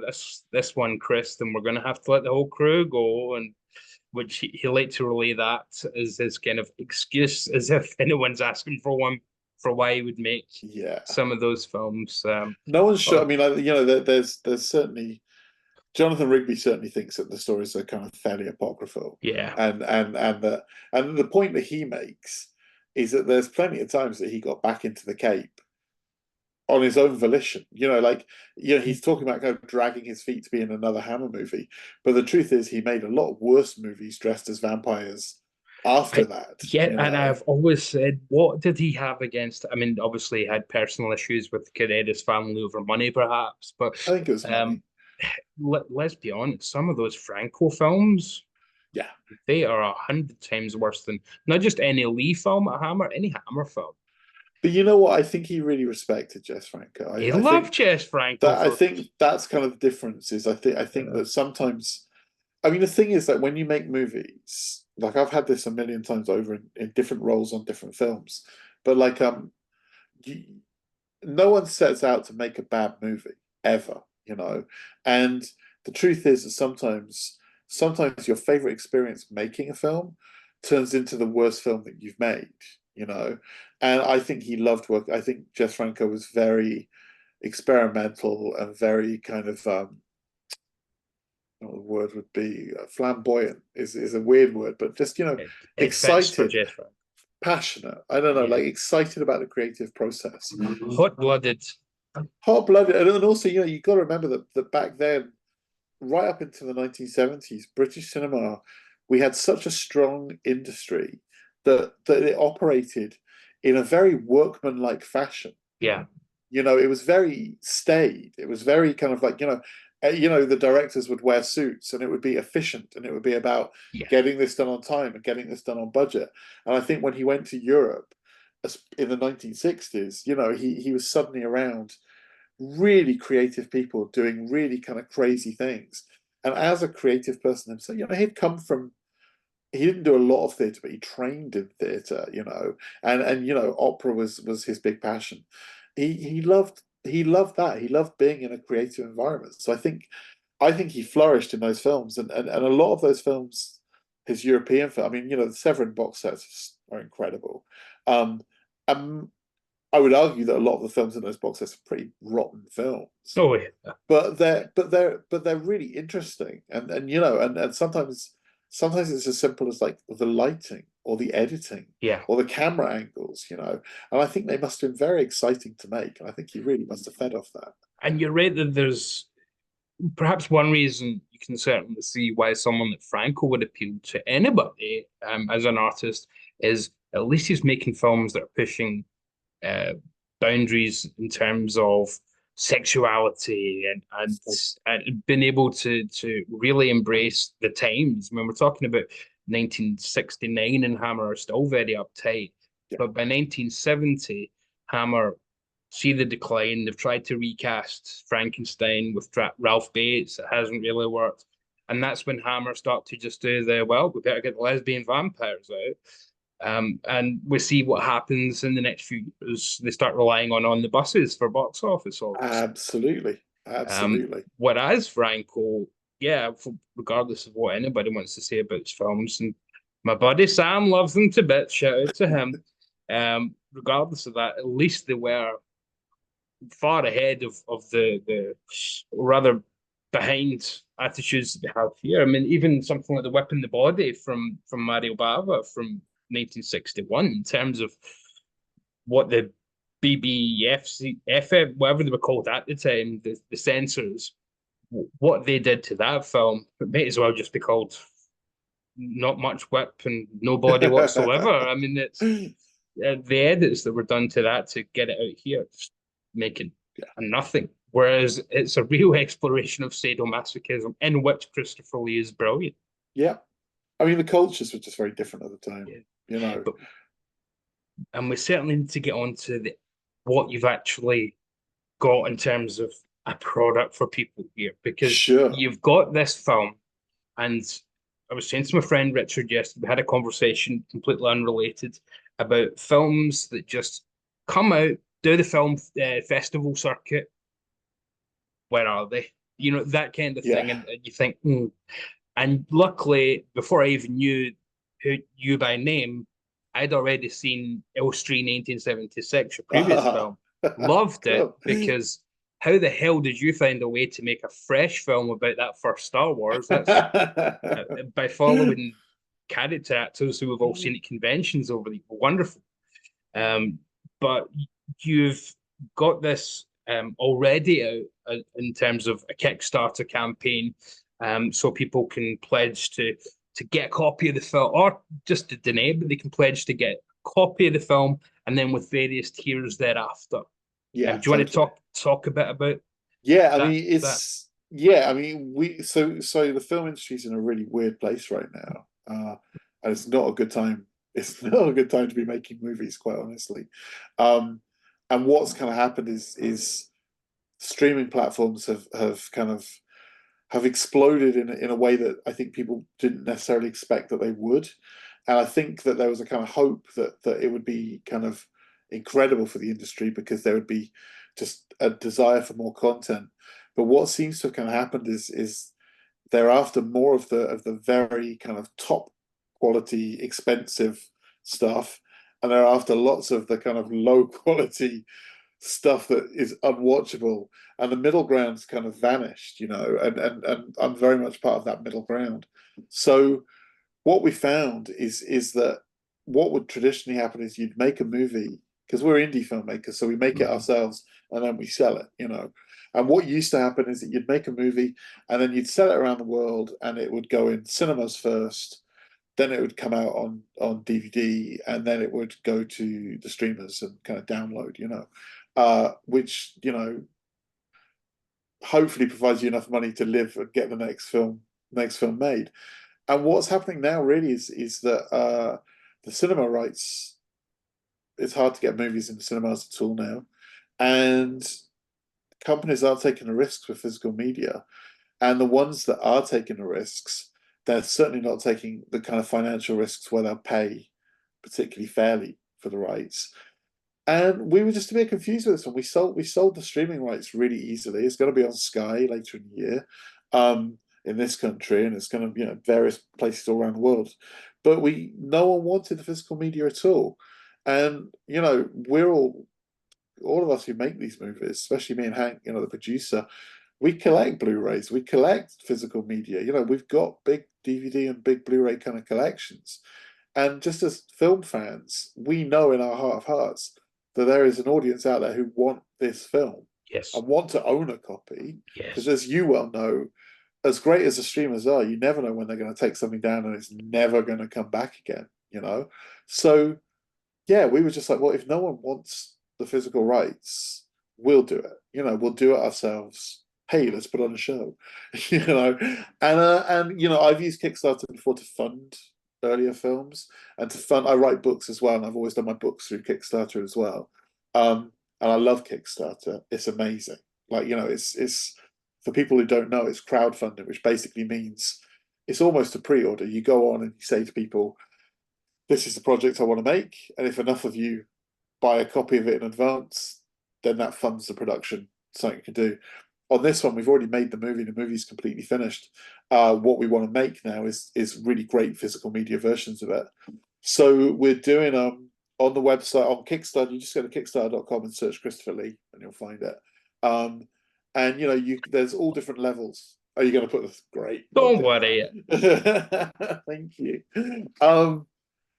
this one, Chris, then we're gonna have to let the whole crew go, and which he liked to relay that as his kind of excuse, as if anyone's asking for one for why he would make Yeah. some of those films. No one's sure. I Oh, mean, there's certainly Jonathan Rigby certainly thinks that the stories are kind of fairly apocryphal, yeah, and the point that he makes is that there's plenty of times that he got back into the Cape on his own volition. He's talking about kind of dragging his feet to be in another Hammer movie, but the truth is he made a lot worse movies dressed as vampires after that. yeah, and I've always said, what did he have against? I mean, obviously, he had personal issues with Carreras' family over money, perhaps, but I think it was money. um, let's be honest, some of those Franco films, Yeah. they are 100 times worse than not just any Lee film at Hammer, any Hammer film. But you know what? I think he really respected Jess Franco. He I loved think Jess Franco that I for think that's kind of the difference. Is I think that sometimes, I mean, the thing is that when you make movies, like I've had this a million times over in different roles on different films, but like you no one sets out to make a bad movie ever, you know. And the truth is that sometimes your favorite experience making a film turns into the worst film that you've made, you know. And I think he loved work. I think Jess Franco was very experimental and very kind of what the word would be, flamboyant is a weird word, but just, you know, It fits for excited, Jethro. passionate. I don't know, Yeah. like excited about the creative process. Hot-blooded. Hot-blooded, and also, you know, you've got to remember that back then, right up into the 1970s, British cinema, we had such a strong industry that it operated in a very workmanlike fashion. Yeah. You know, it was very staid. It was very kind of like, you know, the directors would wear suits and it would be efficient and it would be about Yeah. getting this done on time and getting this done on budget. And I think when he went to Europe in the 1960s, you know, he was suddenly around really creative people doing really kind of crazy things. And as a creative person himself, you know, he didn't do a lot of theatre, but he trained in theatre, you know, and you know, opera was his big passion. He loved that. He loved being in a creative environment. So I think he flourished in those films, and a lot of those films, his European film. I mean, you know, the Severin box sets are incredible. Um, um, I would argue that a lot of the films in those box sets are pretty rotten films, Oh, yeah. but they're really interesting, and you know, and sometimes it's as simple as like the lighting or the editing Yeah. or the camera angles, you know. And I think they must have been very exciting to make, and I think he really must have fed off that. And you're right that there's perhaps one reason you can certainly see why someone like Franco would appeal to anybody as an artist is at least he's making films that are pushing uh, boundaries in terms of sexuality and being able to really embrace the times. I mean, we're talking about 1969 and Hammer are still very uptight, Yeah. but by 1970, Hammer see the decline. They've tried to recast Frankenstein with Ralph Bates. It hasn't really worked. And that's when Hammer start to just do the, well, we better get the lesbian vampires out. And we see what happens in the next few years. They start relying on the buses for box office almost. Absolutely, absolutely. Whereas Franco, yeah, regardless of what anybody wants to say about his films, and my buddy Sam loves them to bits, shout out to him. Regardless of that, at least they were far ahead of the rather behind attitudes that they have here. I mean, even something like the Whip in the Body from Mario Bava from 1961, in terms of what the BBFC, FM, whatever they were called at the time, the censors, what they did to that film, it may as well just be called Not Much Whip and No Body Whatsoever. I mean, it's the edits that were done to that to get it out here, just making nothing. Whereas it's a real exploration of sadomasochism in which Christopher Lee is brilliant. Yeah. I mean, the cultures were just very different at the time, Yeah. you know. And we certainly need to get on to what you've actually got in terms of a product for people here, because Sure. you've got this film, and I was saying to my friend Richard yesterday, we had a conversation completely unrelated about films that just come out, do the film festival circuit. Where are they? You know, that kind of thing. Yeah. And you think, And luckily, before I even knew you by name, I'd already seen Elstree 1976, your previous film. Loved it Cool. because how the hell did you find a way to make a fresh film about that first Star Wars? That's by following character actors who have all seen at conventions over the wonderful. But you've got this already out in terms of a Kickstarter campaign, so people can pledge to get a copy of the film, or just to donate, but they can pledge to get a copy of the film, and then with various tiers thereafter. Yeah, Do you want to talk a bit about yeah, I that? mean, yeah, I mean, so the film industry's in a really weird place right now, and it's not a good time. It's not a good time to be making movies, quite honestly. And what's kind of happened is streaming platforms have exploded in a way that I think people didn't necessarily expect that they would. And I think that there was a kind of hope that it would be kind of incredible for the industry because there would be just a desire for more content. But what seems to have kind of happened is they're after more of the very kind of top quality, expensive stuff, and they're after lots of the kind of low quality stuff that is unwatchable, and the middle ground's kind of vanished, and I'm very much part of that middle ground. So what we found is that what would traditionally happen is you'd make a movie, because we're indie filmmakers, so we make it ourselves and then we sell it, And what used to happen is that you'd make a movie and then you'd sell it around the world, and it would go in cinemas first, then it would come out on DVD, and then it would go to the streamers and kind of download, which, hopefully provides you enough money to live and get the next film made. And what's happening now really is that the cinema rights, it's hard to get movies into cinemas at all now, and companies are taking the risks with physical media, and the ones that are taking the risks, they're certainly not taking the kind of financial risks where they'll pay particularly fairly for the rights. And we were just a bit confused with this one. We sold the streaming rights really easily. It's going to be on Sky later in the year, in this country, and it's going to be various places all around the world. But no one wanted the physical media at all. And we're all of us who make these movies, especially me and Hank, the producer, we collect Blu-rays, we collect physical media. We've got big DVD and big Blu-ray kind of collections. And just as film fans, we know in our heart of hearts that there is an audience out there who want this film. Yes. And want to own a copy. Yes. Because as you well know, as great as the streamers are, you never know when they're going to take something down and it's never going to come back again, So, yeah, we were just like, well, if no one wants the physical rights, we'll do it. We'll do it ourselves. Hey, let's put on a show, And I've used Kickstarter before to fund earlier films and to fund. I write books as well, and I've always done my books through Kickstarter as well. And I love Kickstarter. It's amazing. It's for people who don't know, it's crowdfunding, which basically means it's almost a pre-order. You go on and you say to people, "This is the project I want to make," and if enough of you buy a copy of it in advance, then that funds the production. Something you can do. On this one, we've already made the movie. The movie's completely finished. What we want to make now is really great physical media versions of it. So we're doing on the website, on Kickstarter. You just go to kickstarter.com and search Christopher Lee, and you'll find it. And there's all different levels. Are you going to put this? Great. Don't worry. Thank you.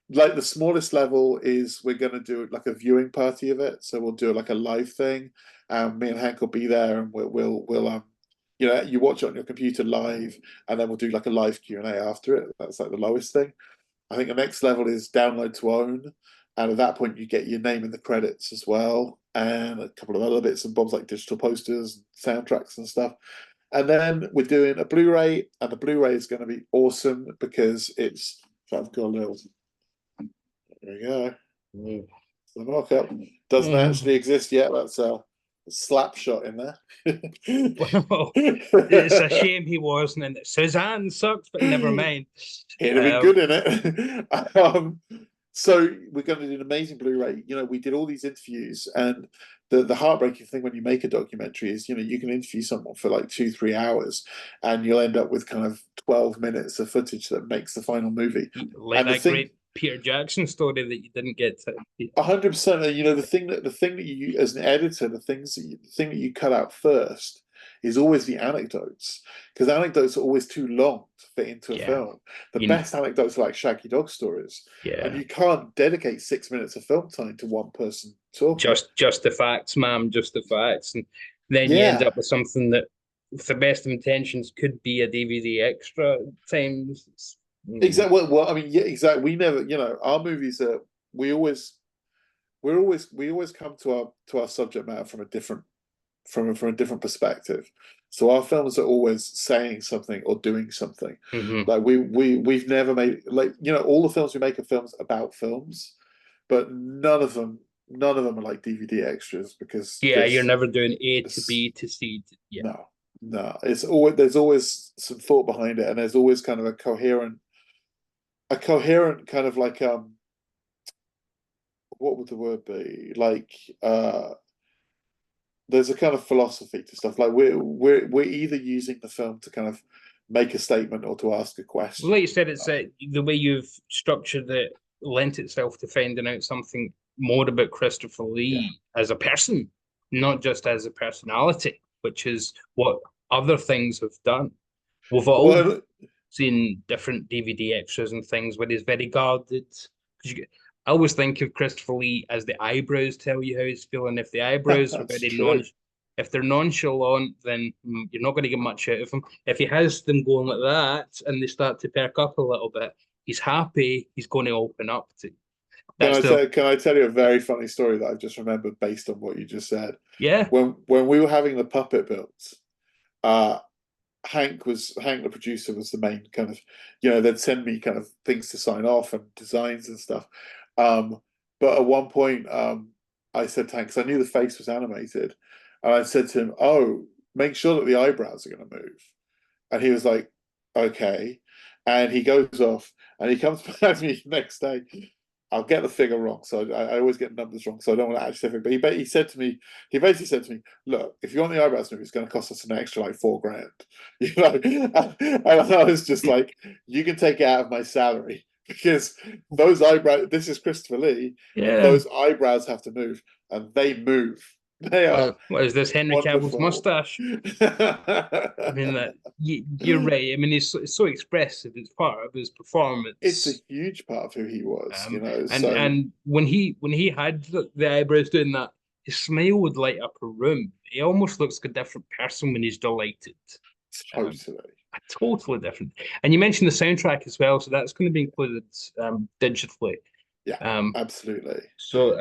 Like the smallest level is we're going to do like a viewing party of it. So we'll do like a live thing. Me and Hank will be there, and we'll you watch it on your computer live, and then we'll do like a live Q&A after it. That's like the lowest thing. I think the next level is download to own, and at that point you get your name in the credits as well, and a couple of other bits and bobs like digital posters, soundtracks and stuff. And then we're doing a Blu-ray, and the Blu-ray is going to be awesome because it's. I've got a little. There we go. The mock-up doesn't actually exist yet. That's a slap shot in there. Well, it's a shame he wasn't in it. Suzanne sucks, but never mind. He'd have been good in it. So we're going to do an amazing Blu-ray. We did all these interviews, and the heartbreaking thing when you make a documentary is, you can interview someone for like 2-3 hours, and you'll end up with kind of 12 minutes of footage that makes the final movie. Like that great Peter Jackson story that you didn't get to. 100%. And the thing that you, as an editor, the thing that you cut out first is always the anecdotes, because anecdotes are always too long to fit into a film. The best anecdotes are like Shaggy Dog stories, and you can't dedicate 6 minutes of film time to one person talking. Just the facts, ma'am, just the facts, and then you end up with something that, with the best of intentions, could be a DVD extra times. Exactly. Well, I mean, yeah, exactly. We never, our movies are. We always come to our subject matter from a different perspective. So our films are always saying something or doing something. Like we've never made, like, all the films we make are films about films, but none of them are like DVD extras, because you're never doing A to B to C. No. There's always some thought behind it, and there's always kind of a coherent kind of like what would the word be? Like there's a kind of philosophy to stuff. Like we're either using the film to kind of make a statement or to ask a Well, like question. you said, it's the way you've structured it lent itself to finding out something more about Christopher Yeah. Lee as a person, not just as a personality, which is what other things have done. We've all Well, seen different DVD extras and things where he's very guarded. I always think of Christopher Lee as the eyebrows tell you how he's feeling. If the eyebrows are that's very non, true. if they're nonchalant, then you're not going to get much out of him. If he has them going like that and they start to perk up a little bit, he's happy. He's going to open up to. That's the Can I tell you a very funny story that I've just remembered based on what you just said? yeah When we were having the puppet built, uh Hank, the producer, was the main kind of, they'd send me kind of things to sign off and designs and stuff. Um, but at one point, I said to Hank, because I knew the face was animated, and I said to him, "Oh, make sure that the eyebrows are going to move." And he was like, "Okay." And he goes off, and he comes back to me next day. I'll get the figure wrong, so I always get numbers wrong, so I don't want to actually say it. But he said to me, he basically said to me, "Look, if you want the eyebrows to move, it's going to cost us an extra like $4,000." And I was just like, "You can take it out of my salary because those eyebrows. This is Christopher Lee, and yeah. those eyebrows have to move, and they move. They are What is this Henry Cavill's wonderful." mustache? I mean that you're right. I mean it's so expressive. It's part of his It's a performance. huge part of who he was, And so when he had the eyebrows doing that, his smile would light up a room. He almost looks like a different person when he's delighted. Um, totally. a totally different. And you mentioned the soundtrack as well, so that's going to be included digitally. Yeah, Um, absolutely. so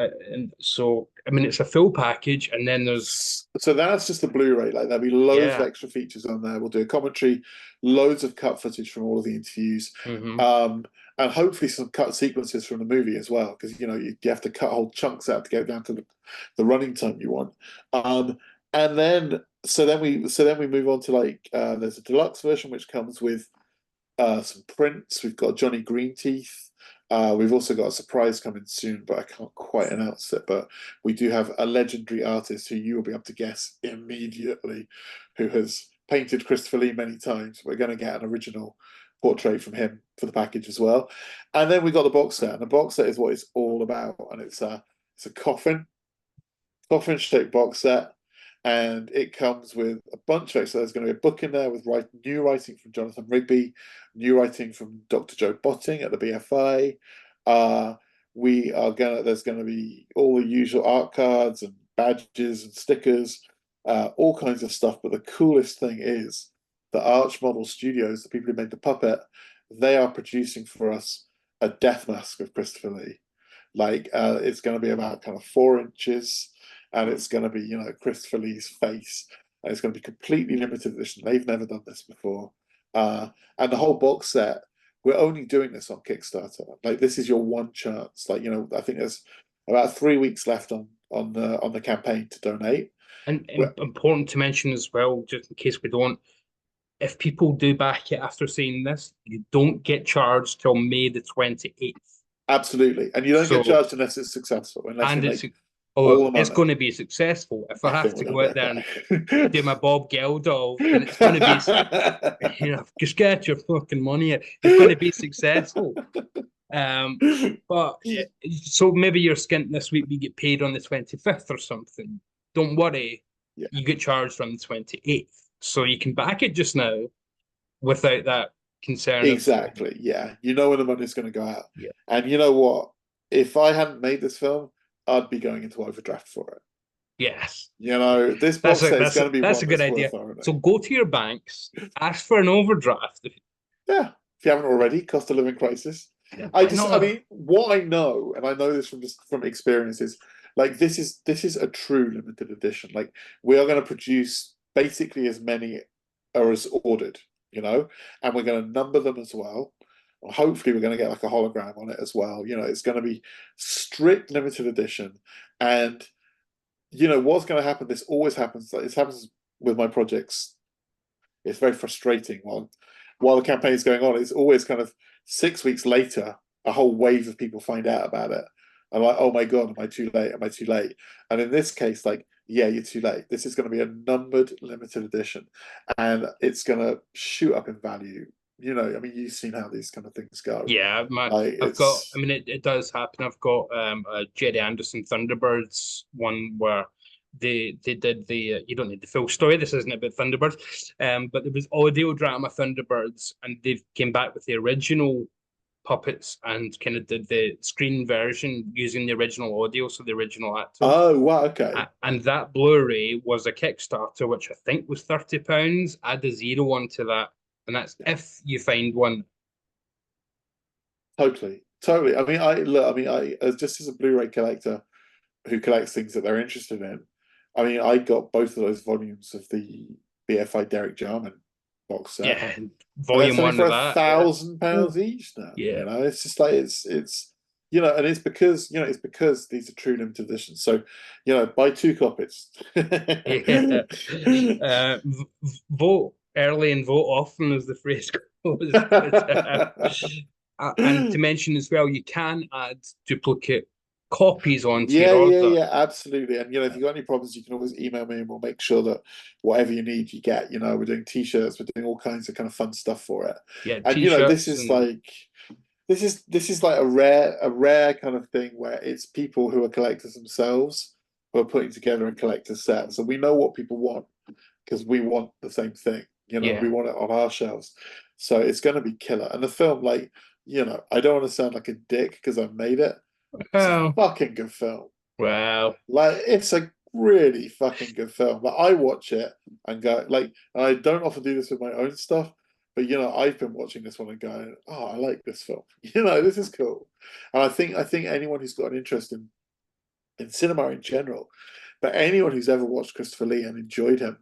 I mean it's a full package, and then there's So that's just the Blu-ray. Like there'll be loads of yeah. extra features on there. We'll do a commentary, loads of cut footage from all of the interviews, Hmm. um, and hopefully some cut sequences from the movie as well. Because you have to cut whole chunks out to get down to the running time you want. And then so then we move on to like there's a deluxe version which comes with some prints. We've got Johnny Greenteeth. We've also got a surprise coming soon, but I can't quite announce it. But we do have a legendary artist who you will be able to guess immediately, who has painted Christopher Lee many times. We're going to get an original portrait from him for the package as well. And then we got the box set, and the box set is what it's all about. And it's a coffin shaped box set, and it comes with a bunch of extra. There's going to be a book in there with new writing from Jonathan Rigby, new writing from Dr. Joe Botting at the BFI. There's going to be all the usual art cards and badges and stickers, all kinds of stuff. But the coolest thing is the Arch Model Studios, the people who made the puppet, they are producing for us a death mask of Christopher Lee. Like it's going to be about kind of 4 inches, and it's going to be Christopher Lee's face, and it's going to be completely limited edition. They've never done this before, and the whole box set. We're only doing this on Kickstarter. Like this is your one chance. Like I think there's about 3 weeks left on the campaign to donate. And Well, important to mention as well, just in case we don't, if people do back it after seeing this, you don't get charged till May the 28th. absolutely, and you don't get So, charged unless it's successful, unless we and make oh, all the it's going money. to be successful. If I I have think to we're go out going there and to get do my Bob Geldof, then it's going to be, that. just get your fucking money. It's going to be successful. Um, but so maybe you're skint this week, we get paid on the 25th or something. Don't worry, Yeah, you get charged on the 28th. So you can back it just now without that concern of, exactly. Yeah, you know when the money's going to go out, yeah, and you know what? If I hadn't made this film, I'd be going into overdraft for it. yes. This box set is going to be That's one a good that's idea. worth owning. So go to your banks, ask for an overdraft. Yeah, if you haven't already, cost of living crisis. Yeah, why I not? mean, what I know, and I know this from experiences, like this is a true limited edition. Like we are going to produce basically as many are as ordered, and we're going to number them as well. Hopefully, we're going to get like a hologram on it as well. It's going to be strict limited edition, and what's going to happen. This always happens. Like, this happens with my projects. It's very frustrating while the campaign is going on. It's always kind of 6 weeks later, a whole wave of people find out about it. I'm like, oh my God, am I too late? Am I too late? And in this case, like, yeah, you're too late. This is going to be a numbered limited edition, and it's going to shoot up in value. You know, I mean, you've seen how these kind of things go. Yeah, Like, I've got. I it's mean, it does happen. I've got a Jerry Anderson Thunderbirds one where they did the. You don't need the full story. This isn't about Thunderbirds, but there was audio drama Thunderbirds, and they came back with the original puppets and kind of did the screen version using the original audio, so the original actors. oh wow, okay, And that Blu-ray was a Kickstarter, which I think was £30. Add a zero onto that, and that's yeah, if you find one. totally, totally. I mean, I look. I mean, I as just as a Blu-ray collector who collects things that they're interested in. I mean, I got both of those volumes of the BFI Derek Jarman box set, Yeah, and they're volume selling one for of a that. Yeah. thousand pounds each now. Yeah. You know, it's just like it's you know, and it's because you know it's because these are true limited editions. So, you know, buy two copies. Yeah. Vote early and vote often, as the phrase goes. And to mention as well, you can add duplicate copies onto Yeah, your yeah, order. yeah, absolutely. And you know, if you've got any problems, you can always email me and we'll make sure that whatever you need, you get. You know, we're doing t-shirts, we're doing all kinds of kind of fun stuff for it. Yeah, And you know, this t-shirts is and like this is like a rare kind of thing where it's people who are collectors themselves who are putting together a collector's set. So we know what people want because we want the same thing. You know, yeah. we want it on our shelves. So it's going to be killer. And the film, like, you know, I don't want to sound like a dick because I've made it. It's a Oh, fucking good film. well, Like it's a really fucking good film. Like I watch it and go like and I don't often do this with my own stuff, but you know, I've been watching this one and going, oh, I like this film. You know, this is cool. And I think anyone who's got an interest in cinema in general, but anyone who's ever watched Christopher Lee and enjoyed him,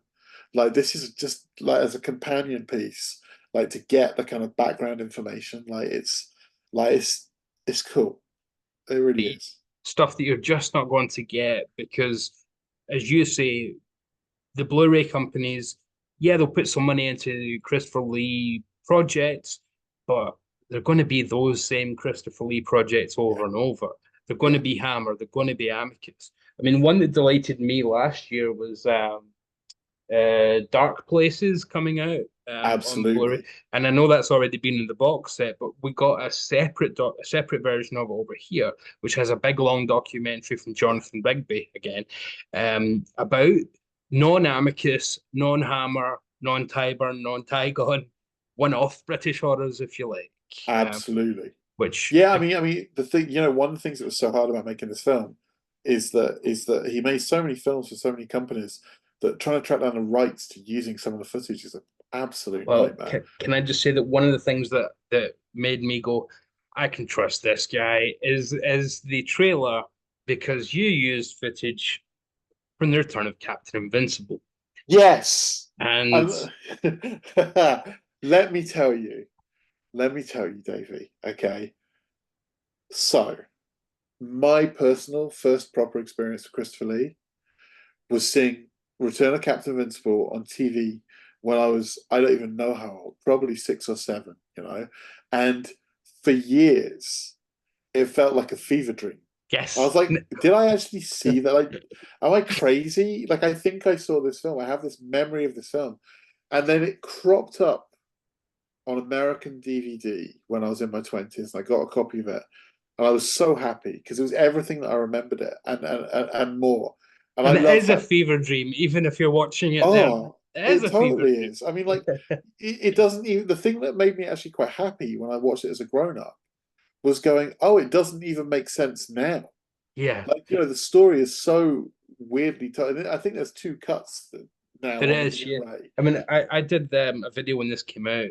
like this is just like as a companion piece, like to get the kind of background information, like it's cool. It really the is. stuff that you're just not going to get because, as you say, the Blu-ray companies, yeah, they'll put some money into Christopher Lee projects, but they're going to be those same Christopher Lee projects Yeah, over and over. They're going to yeah, be Hammer. They're going to be Amicus. I mean, one that delighted me last year was Dark Places coming out on Blu-ray, absolutely. and I know that's already been in the box set, but we got a separate version of it over here, which has a big long documentary from Jonathan Bigby again, about non-Amicus, non-Hammer, non-Tyburn, non-Tygon, one-off British horrors, if you like, Absolutely. which Yeah, I mean, the thing, you know, one of the things that was so hard about making this film is that he made so many films for so many companies that trying to track down the rights to using some of the footage is an absolute Well, nightmare. can I just say that one of the things that made me go, I can trust this guy is the trailer because you used footage from the return of Captain Invincible. Yes. And And let me tell you, Davey, okay? So, my personal first proper experience with Christopher Lee was seeing Return of Captain Invincible on TV when I don't even know how old, probably 6 or 7, you know. And for years, it felt like a fever dream. I yes, was like, did I actually see that? Like, am I crazy? Like, I think I saw this film. I have this memory of this film. And then it cropped up on American DVD when I was in my 20s, and I got a copy of it. And I was so happy because it was everything that I remembered it and more. And I and it love is a that. fever dream, even if you're watching it there. Oh, It is it a fever totally dream. is. I mean, like, it doesn't even, the thing that made me actually quite happy when I watched it as a grown up was going, oh, it doesn't even make sense now. Yeah, Like, you know, the story is so weirdly told. I think there's two cuts now there on the is. Yeah, Blu-ray. I mean, I did a video when this came out,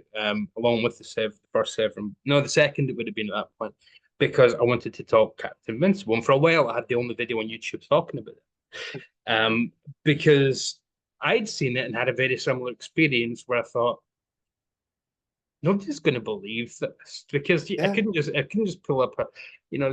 along with the first seven. No, the second it would have been at that point because I wanted to talk Captain Invincible. And for a while, I had the only video on YouTube talking about it. Because I'd seen it and had a very similar experience where I thought, nobody's going to believe this because Yeah, I couldn't just pull up a,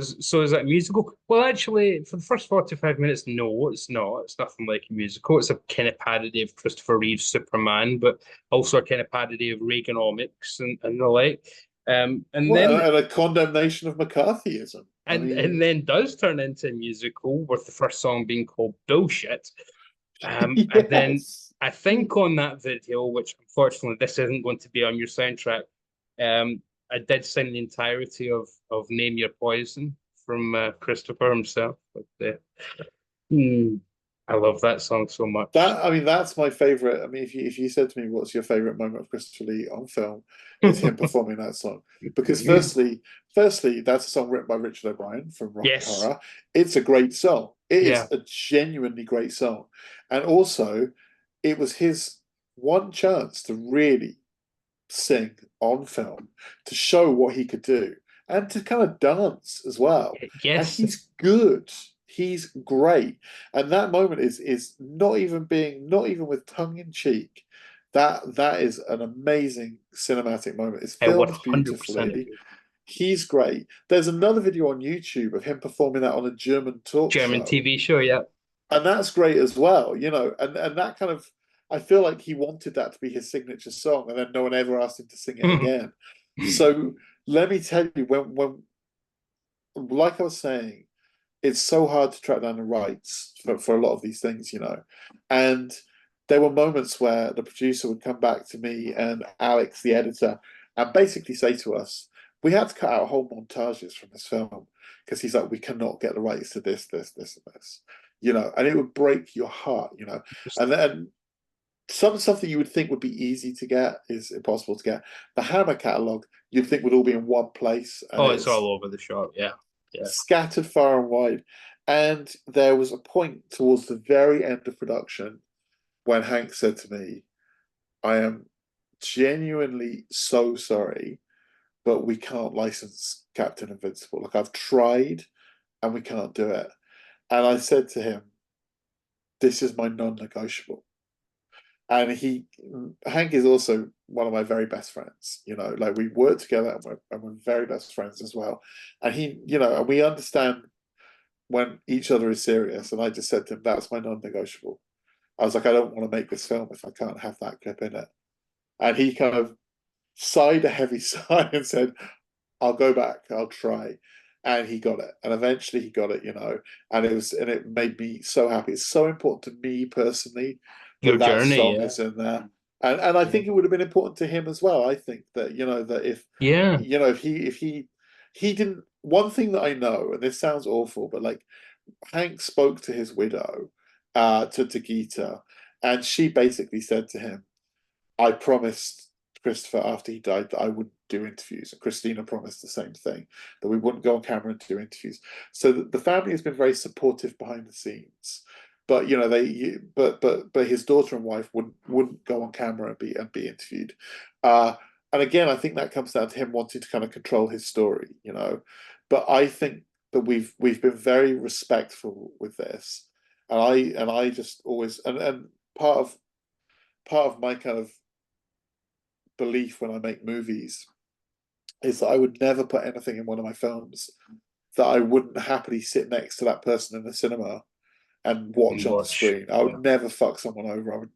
so is that a musical? Well, actually, for the first 45 minutes, no, it's not. It's nothing like a musical. It's a kind of parody of Christopher Reeve's Superman, but also a kind of parody of Reaganomics and the like. And Well, then and a condemnation of McCarthyism. I and mean, then does turn into a musical, with the first song being called Bullshit. And then yes. I think on that video, which unfortunately this isn't going to be on your soundtrack, I did sing the entirety of Name Your Poison from Christopher himself. But I love that song so much. That, I mean, that's my favorite. I mean, if you said to me, "What's your favorite moment of Christopher Lee on film?" It's him performing that song. Because firstly, that's a song written by Richard O'Brien from Rocky Yes. Horror. It's a great song. It Yeah. is a genuinely great song, and also, it was his one chance to really sing on film, to show what he could do, and to kind of dance as well. And Yes. he's good. He's great. And that moment is not even with tongue in cheek. That is an amazing cinematic moment. It's I filmed 100% beautifully. agree. He's great. There's another video on YouTube of him performing that on a German talk German show, TV show, yeah. and that's great as well, and that kind of, I feel like he wanted that to be his signature song, and then no one ever asked him to sing it again. So let me tell you, when like I was saying, it's so hard to track down the rights for a lot of these things, and there were moments where the producer would come back to me and Alex, the editor, and basically say to us, we had to cut out whole montages from this film because he's like, we cannot get the rights to this, and this, and it would break your heart, and then some stuff that you would think would be easy to get is impossible to get. The Hammer catalog, you'd think would all be in one place, and Oh, it's it's all over the shop, yeah. Yeah. scattered far and wide. And there was a point towards the very end of production when Hank said to me, I am genuinely so sorry, but we can't license Captain Invincible. Like, I've tried and we can't do it. And I said to him, this is my non-negotiable. And Hank is also one of my very best friends, like we work together, and we're very best friends as well. And and we understand when each other is serious. And I just said to him, that's my non-negotiable. I was like, I don't want to make this film if I can't have that clip in it. And he kind of sighed a heavy sigh and said, I'll go back, I'll try. And he got it. And eventually he got it, and it made me so happy. It's so important to me personally Your that journey, song yeah. is in there. And I Yeah. think it would have been important to him as well. I think that, that Yeah. if he didn't, one thing that I know, and this sounds awful, but like, Hank spoke to his widow, to Gita, and she basically said to him, I promised Christopher after he died that I wouldn't do interviews, and Christina promised the same thing, that we wouldn't go on camera and do interviews. So the family has been very supportive behind the scenes, but but his daughter and wife wouldn't go on camera and be interviewed. And again, I think that comes down to him wanting to kind of control his story, But I think that we've been very respectful with this, and I just always, and part of my kind of belief when I make movies is that I would never put anything in one of my films that I wouldn't happily sit next to that person in the cinema and watch on the Watch. screen. I would never fuck someone over. I would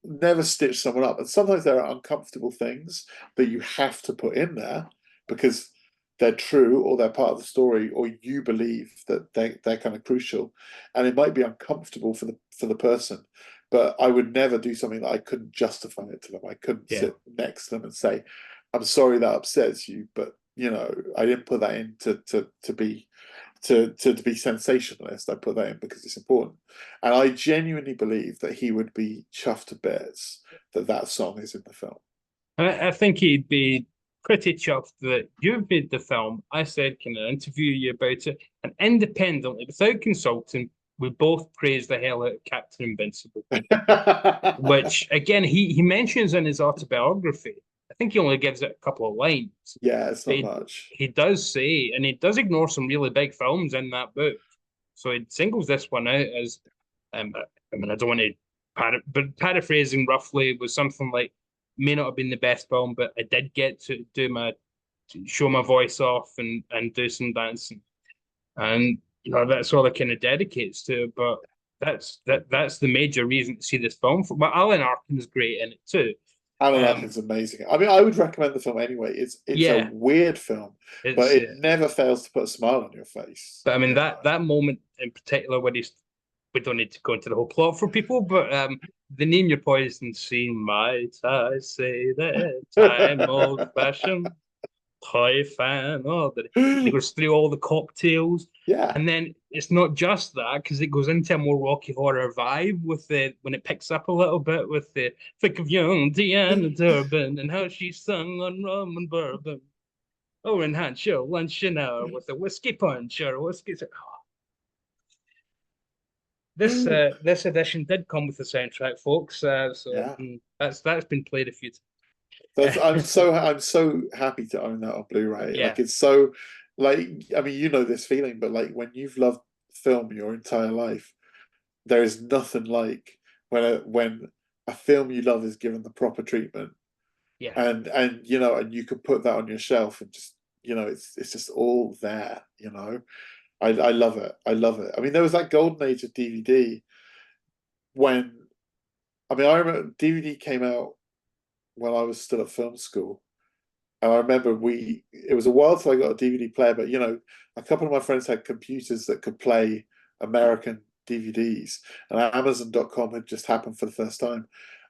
never stitch someone up. And sometimes there are uncomfortable things that you have to put in there because they're true, or they're part of the story, or you believe that they're kind of crucial, and it might be uncomfortable for the person. But I would never do something that I couldn't justify it to them. I couldn't Yeah. sit next to them and say, "I'm sorry that upsets you, but I didn't put that in to be sensationalist. I put that in because it's important." And I genuinely believe that he would be chuffed to bits that song is in the film. I think he'd be pretty chuffed that you've made the film. I said, can I interview you about it? And independently, without consulting, we both praised the hell out of Captain Invincible, which again he mentions in his autobiography. I think he only gives it a couple of lines. Yeah, it's But not much. he does say, and he does ignore some really big films in that book. So he singles this one out as, I mean, I don't want to, but paraphrasing roughly was something like, may not have been the best film, but I did get to to show my voice off and do some dancing, and that's all it kind of dedicates to. But that's the major reason to see this film. But Alan Arkin's great in it too. Alan is amazing. I mean, I would recommend the film anyway. It's a Yeah, weird film, but it's it never fails to put a smile on your face. but I mean You know? that moment in particular when he's we don't need to go into the whole plot for people, but the name your poison scene might I say that time old fashioned toy fan. Oh, and he goes through all the cocktails. Yeah. And then it's not just that because it goes into a more Rocky Horror vibe with the when it picks up a little bit with the think of young Deanna Durbin and how she sung on rum and bourbon. Oh, and had show luncheon hour with a whiskey punch or a whiskey. This edition did come with a soundtrack, folks. So Yeah. that's been played a few That's, times. I'm so happy to own that on Blu-ray. Yeah, Like it's so like I mean you know this feeling, but like when you've loved film your entire life, there is nothing like when a film you love is given the proper treatment yeah. and you know and you could put that on your shelf and just you know it's just all there, you know. I love it. I love it. I mean there was that golden age of DVD when I mean I remember DVD came out when I was still at film school. And I remember it was a while till I got a DVD player, but you know, a couple of my friends had computers that could play American DVDs, and Amazon.com had just happened for the first time.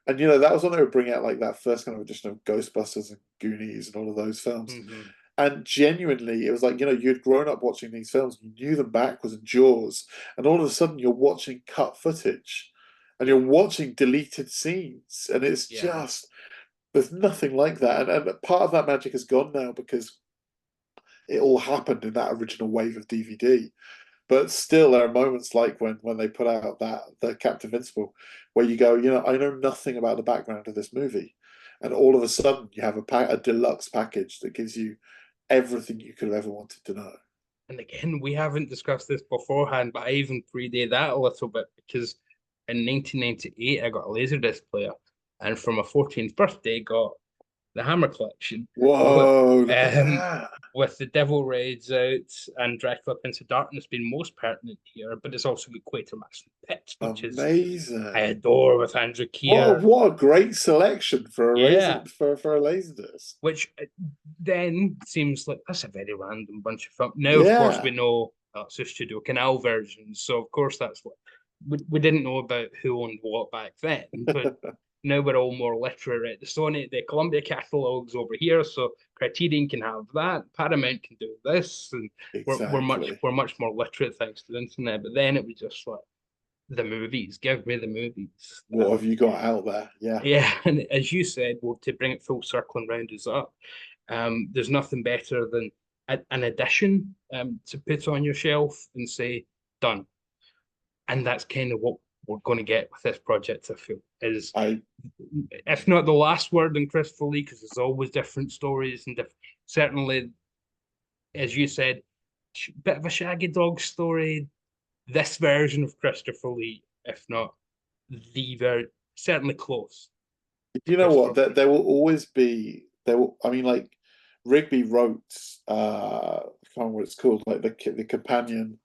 And you know, that was when they would bring out like that first kind of edition of Ghostbusters and Goonies and all of those films. Hmm. And genuinely, it was like, you know, you'd grown up watching these films, you knew them backwards and Jaws, and all of a sudden you're watching cut footage and Yeah, you're watching deleted scenes, and it's yeah. just there's nothing like that. And part of that magic is gone now because it all happened in that original wave of DVD. But still, there are moments like when they put out that the Captain Invincible, where you go, you know, I know nothing about the background of this movie, and all of a sudden you have a deluxe package that gives you everything you could have ever wanted to know. And again, we haven't discussed this beforehand, but I even predate that a little bit because in 1998 I got a Laserdisc player, and for my 14th birthday got the Hammer Collection with Whoa, look at um that. with the Devil Raids out and Dracula Prince of Darkness being most pertinent here, but it's also got Quatermass and Pit, which is I Amazing. adore with Andrew Keir. What a great selection for a Yeah, razor for a laserdisc. which then seems like that's a very random bunch of film. Now, of course, we Yeah. know it's the Studio Canal version, so of course that's what we didn't know about who owned what back then, but now we're all more literate. Right? The Columbia catalogs over here, so Criterion can have that, Paramount can do this, and Exactly. we're much more literate thanks to the internet. But then it was just like the movies, give me the movies. What have you got out there? Yeah. Yeah, and as you said, well, to bring it full circle and round us up, there's nothing better than an addition to put on your shelf and say done. And that's kind of what we're going to get with this project. I feel is I if not the last word in Christopher Lee, because there's always different stories and certainly, as you said, bit of a Shaggy Dog story. This version of Christopher Lee, if not the very certainly close to you know Christopher what? Lee. There will always be there will I mean like Rigby wrote I can't remember what it's called, like the companion,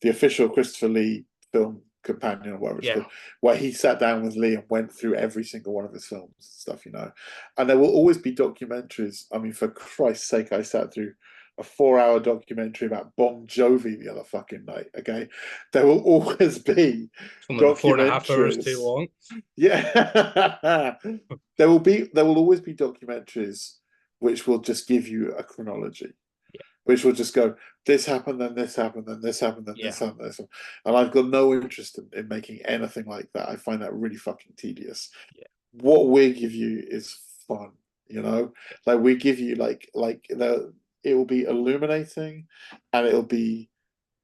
the official Christopher Lee film companion or whatever it's Yeah, called, where he sat down with Lee and went through every single one of his films and stuff, you know. And there will always be documentaries. I mean, for Christ's sake, I sat through a 4 hour documentary about Bon Jovi the other fucking night. Okay. There will always be it's only about 4.5 hours too documentaries. long. Yeah. There will always be documentaries which will just give you a chronology, Yeah, which will just go, this happened, then this happened, then this happened, then yeah, this happened, this happened. And I've got no interest in making anything like that. I find that really fucking tedious. yeah, What we give you is fun, you know? Like we give you it will be illuminating and it'll be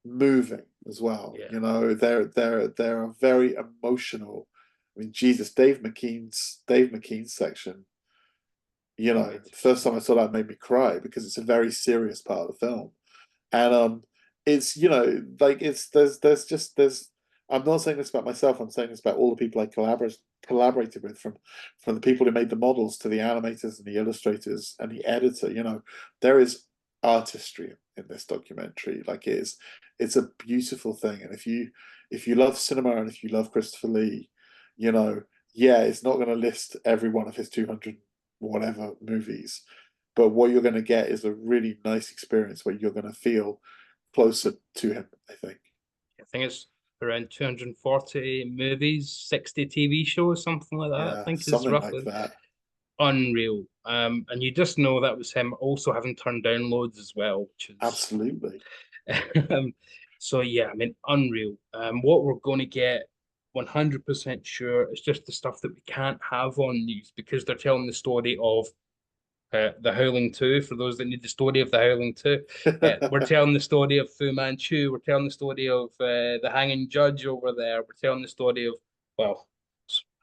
moving as well. yeah. You know, they're a very emotional. I mean, Jesus, Dave McKean's section. You know, the first time I saw that made me cry because it's a very serious part of the film, and it's you know like it's there's I'm not saying this about myself. I'm saying this about all the people I collaborated with, from the people who made the models to the animators and the illustrators and the editor. You know, there is artistry in this documentary. Like it's a beautiful thing. And if you love cinema and if you love Christopher Lee, you know, yeah, it's not going to list every one of his 200 whatever movies. But what you're going to get is a really nice experience where you're going to feel closer to him, I think. I think it's around 240 movies, 60 TV shows, something like that, I Yeah, think is something like roughly that. unreal. And you just know that was him also having turned down loads as well, which is Absolutely. um, so yeah, I mean, unreal. What we're going to get 100% sure is just the stuff that we can't have on these because they're telling the story of The Howling 2, for those that need the story of The Howling 2. We're telling the story of Fu Manchu. We're telling the story of the Hanging Judge over there. We're telling the story of, well,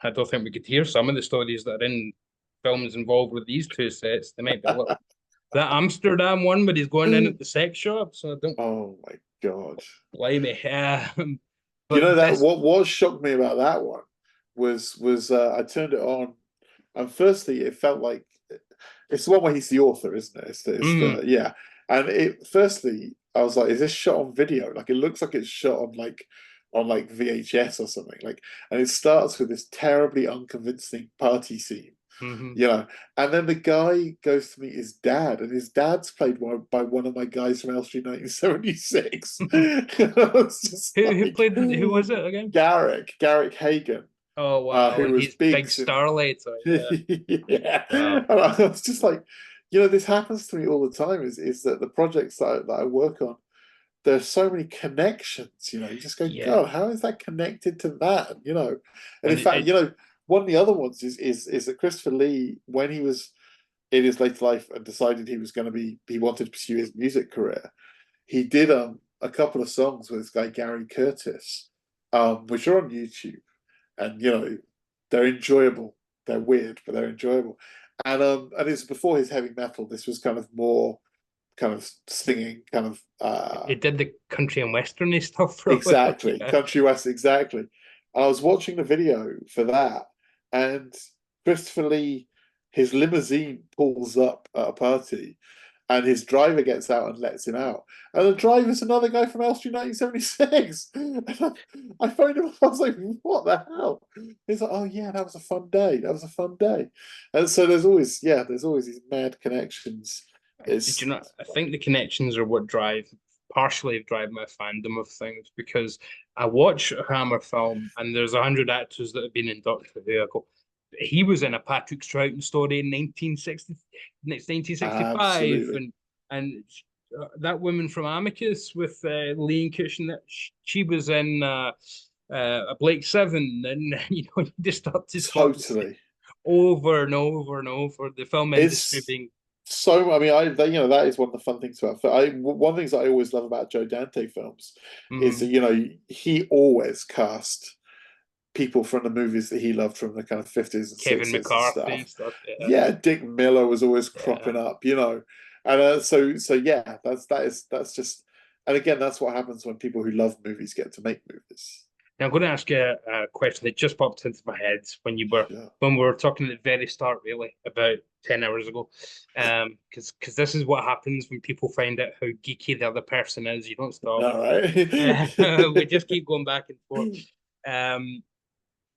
I don't think we could hear some of the stories that are in films involved with these two sets. They might be a little. That Amsterdam one, but he's going in at the sex shop, so I don't Oh my God. blame me. You know But that this, what shocked me about that one was I turned it on, and firstly it felt like it's the one where he's the author, isn't it? It's mm, the yeah. And it firstly I was like, is this shot on video? Like it looks like it's shot on like VHS or something. Like, and it starts with this terribly unconvincing party scene, hmm. you know. And then the guy goes to meet his dad, and his dad's played by one of my guys from Elstree 1976. I was just Who like, played who was it again? Garrick Hagan, Oh wow, who and was he's big Biggs in starlight. Yeah. yeah. Wow. And I was just like, this happens to me all the time. Is that the projects that I work on? There's so many connections. You just go, Yeah. God, how is that connected to that? And in And fact, one of the other ones is that Christopher Lee, when he was in his later life and decided he wanted to pursue his music career, he did a couple of songs with this guy Gary Curtis, which are on YouTube, and they're enjoyable. They're weird, but they're enjoyable. And it's before his heavy metal. This was kind of more kind of singing, kind of it did the country and westerny stuff for a while. exactly Yeah. country west, exactly. I was watching the video for that, and Christopher Lee, his limousine pulls up at a party, and his driver gets out and lets him out. And the driver's another guy from Elstree 1976. I phoned him up. I was like, "What the hell?" He's like, "Oh yeah, that was a fun day. That was a fun day." And so there's always these mad connections. Did you It's not? I think the connections are what partially drive my fandom of things because I watch a Hammer film and there's 100 actors that have been in Doctor Who. I go, he was in a Patrick Troughton story in 1965, absolutely and that woman from Amicus with Lee and Cushing, that she was in a Blake Seven, and you just start to spot this totally. over and over and over. The film industry It's being. so. I mean, that is one of the fun things about. One of the things that I always love about Joe Dante films is that Mhm. he always cast people from the movies that he loved from the kind of 50s and Kevin 60s and McCarthy stuff. and stuff. Yeah, Yeah, Dick Miller was always yeah. cropping up, and so yeah, that's just. And again, that's what happens when people who love movies get to make movies. Now I'm going to ask you a question that just popped into my head Sure. when we were talking at the very start, really, about 10 hours ago. Because this is what happens when people find out how geeky the other person is. You don't stop. All right. We just keep going back and forth. Um,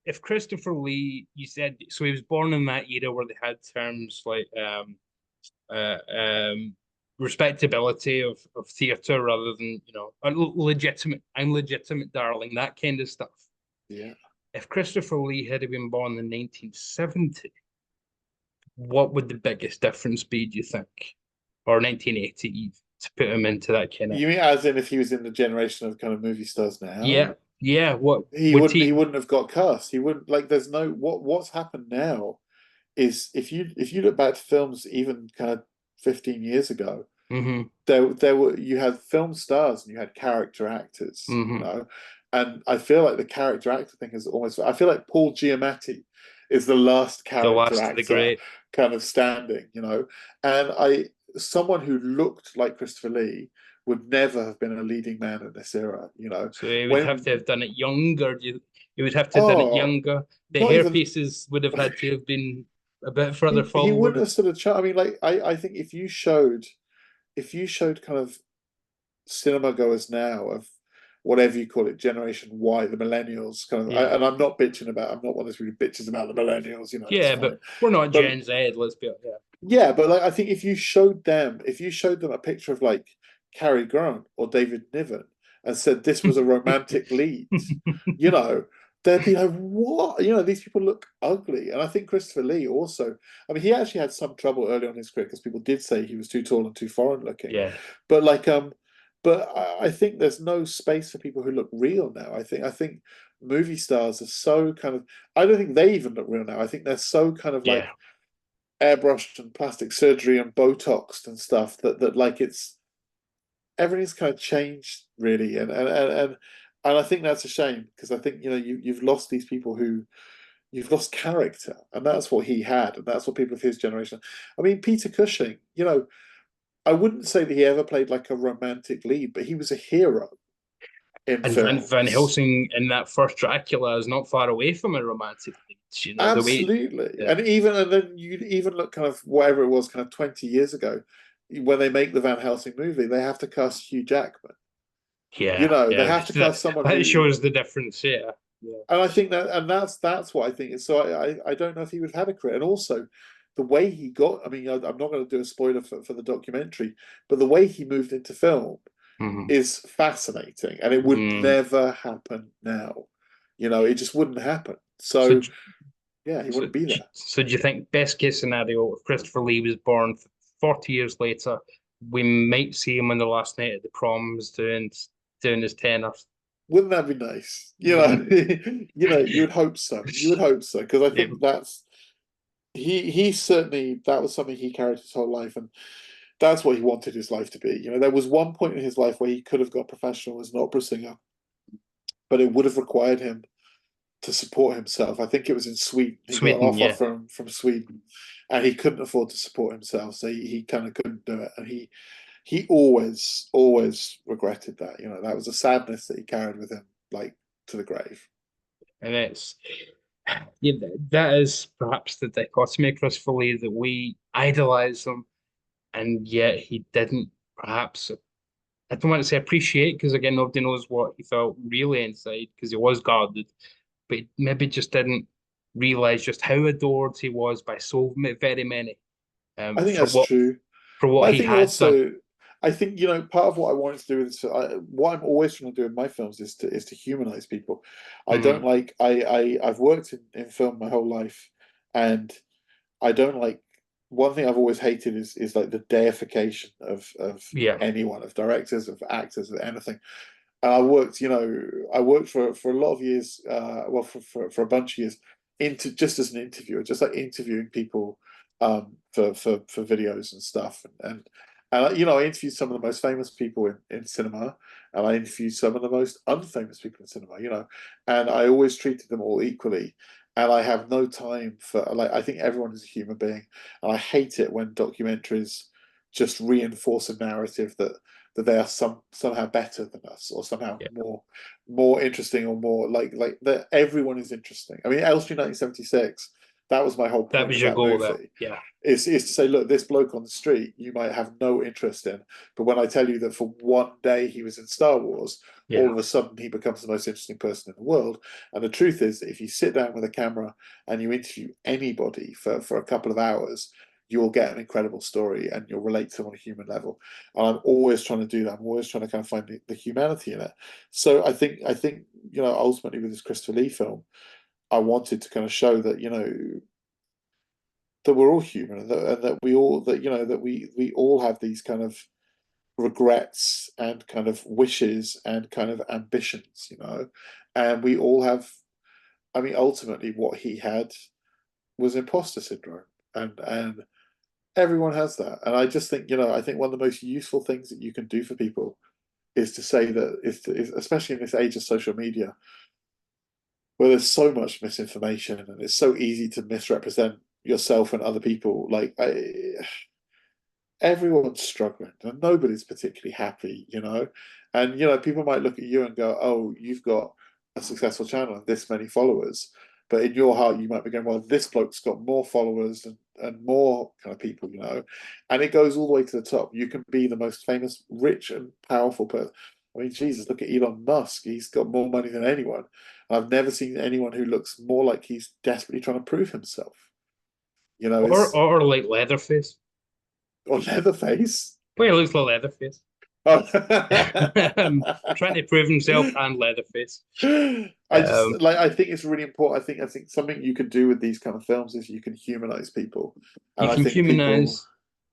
if Christopher Lee, you said so, he was born in that era where they had terms like uh, um, respectability of theatre rather than a legitimate. I'm legitimate, darling. That kind of stuff. Yeah. If Christopher Lee had been born in 1970, what would the biggest difference be? Do you think, or 1980 to put him into that kind of? You mean as in if he was in the generation of kind of movie stars Yeah, now? yeah. What He would wouldn't he he? wouldn't have got cast. He wouldn't like there's no what's happened now is if you look back to films even kind of 15 years ago, Hmm. there were you had film stars and you had character actors, Hmm. and I feel like the character actor thing is almost I feel like Paul Giamatti is the last The character last of the actor great. kind of standing. And I someone who looked like Christopher Lee would never have been a leading man in this era. So he would have When to have done it younger. You would have to have done it oh younger. The not hair even pieces would have had to have been a bit further he wouldn't forward. have stood a chance. I mean, like I think if you showed kind of cinema goers now of whatever you call it, Generation Y, the millennials, kind of. Yeah. And I'm not bitching about. I'm not one of those people who bitches about the millennials. It's Yeah, fine. but we're not But Gen Z, let's be honest. yeah, but like I think if you showed them a picture of like Cary Grant or David Niven and said this was a romantic lead, you know, they'd be like, what? These people look ugly. And I think Christopher Lee also, I mean, he actually had some trouble early on in his career because people did say he was too tall and too foreign looking. Yeah. But I think there's no space for people who look real now. I think movie stars are so kind of, I don't think they even look real now. I think they're so kind of Yeah. like airbrushed and plastic surgery and Botoxed and stuff that like everything's kind of changed really, and I think that's a shame because I think you've lost these people who you've lost character, and that's what he had, and that's what people of his generation. I mean, Peter Cushing, I wouldn't say that he ever played like a romantic lead, but he was a hero in And Van films. Helsing in that first Dracula is not far away from a romantic lead, the way. Absolutely. Yeah. And then you even look kind of whatever it was kind of 20 years ago, when they make the Van Helsing movie, they have to cast Hugh Jackman. Yeah, They yeah. have to cast someone That who, shows the difference. Yeah, yeah, and I think that, and that's what I think is. So I don't know if he would have had a career, and also the way he got. I mean, I'm not going to do a spoiler for the documentary, but the way he moved into film hmm is fascinating, and it would mm. never happen now. It just wouldn't happen. So, So yeah, he so, wouldn't be there. so do you think best case scenario, if Christopher Lee was born 40 years later, we might see him on the last night at the proms doing his tenors? Wouldn't that be nice? Mm. You would hope so. You would hope so because I Yeah, think that's he certainly that was something he carried his whole life, and that's what he wanted his life to be. There was one point in his life where he could have got professional as an opera singer, but it would have required him to support himself. I think it was in Sweden. He got an Sweden, offer yeah. from Sweden, and he couldn't afford to support himself, so he kind of couldn't do it, and he always regretted that. That was a sadness that he carried with him, like to the grave. And it's yeah, that is perhaps the dichotomy of Christopher Lee, that we idolize him, and yet he didn't perhaps, I don't want to say appreciate, because again, nobody knows what he felt really inside because he was guarded, but he maybe just didn't realize just how adored he was by so very many, I think for that's what true. But I he think had done. also, I think part of what I wanted to do with this, what I'm always trying to do in my films is to humanize people. I don't Mhm. like I've worked in film my whole life, and I don't like one thing I've always hated is like the deification of Yeah, anyone, of directors, of actors, of anything. And I worked for a lot of years, well, for a bunch of years, into just as an interviewer, just like interviewing people, for videos and stuff, and I interviewed some of the most famous people in cinema, and I interviewed some of the most unfamous people in cinema, and I always treated them all equally. And I have no time for, like, I think everyone is a human being, and I hate it when documentaries just reinforce a narrative that they are somehow better than us, or somehow yeah. more interesting, or more like that everyone is interesting. I mean, Elstree 1976, that was my whole That point was of your that goal there. movie, Yeah, is to say, look, this bloke on the street you might have no interest in, but when I tell you that for one day he was in Star Wars, all yeah. of a sudden he becomes the most interesting person in the world. And the truth is that if you sit down with a camera and you interview anybody for a couple of hours, you will get an incredible story, and you'll relate to them on a human level. And I'm always trying to do that. I'm always trying to kind of find the humanity in it. So I think ultimately with this Christopher Lee film, I wanted to kind of show that that we're all human, and that we all that we all have these kind of regrets and kind of wishes and kind of ambitions, and we all have. I mean, ultimately, what he had was imposter syndrome, and everyone has that. And I just think, I think one of the most useful things that you can do for people is to say that, especially in this age of social media, where there's so much misinformation and it's so easy to misrepresent yourself and other people. Like, everyone's struggling and nobody's particularly happy, and people might look at you and go, oh, you've got a successful channel and this many followers, but in your heart you might be going, well, this bloke's got more followers and more kind of people, and it goes all the way to the top. You can be the most famous, rich and powerful person, I mean, Jesus, look at Elon Musk. He's got more money than anyone. I've never seen anyone who looks more like he's desperately trying to prove himself. You know, it's Or like Leatherface. or Leatherface. Well, he looks like Leatherface. Oh. Trying to prove himself and Leatherface. I just like I think it's really important. I think something you can do with these kind of films is you can humanize people. You And I can think people humanize,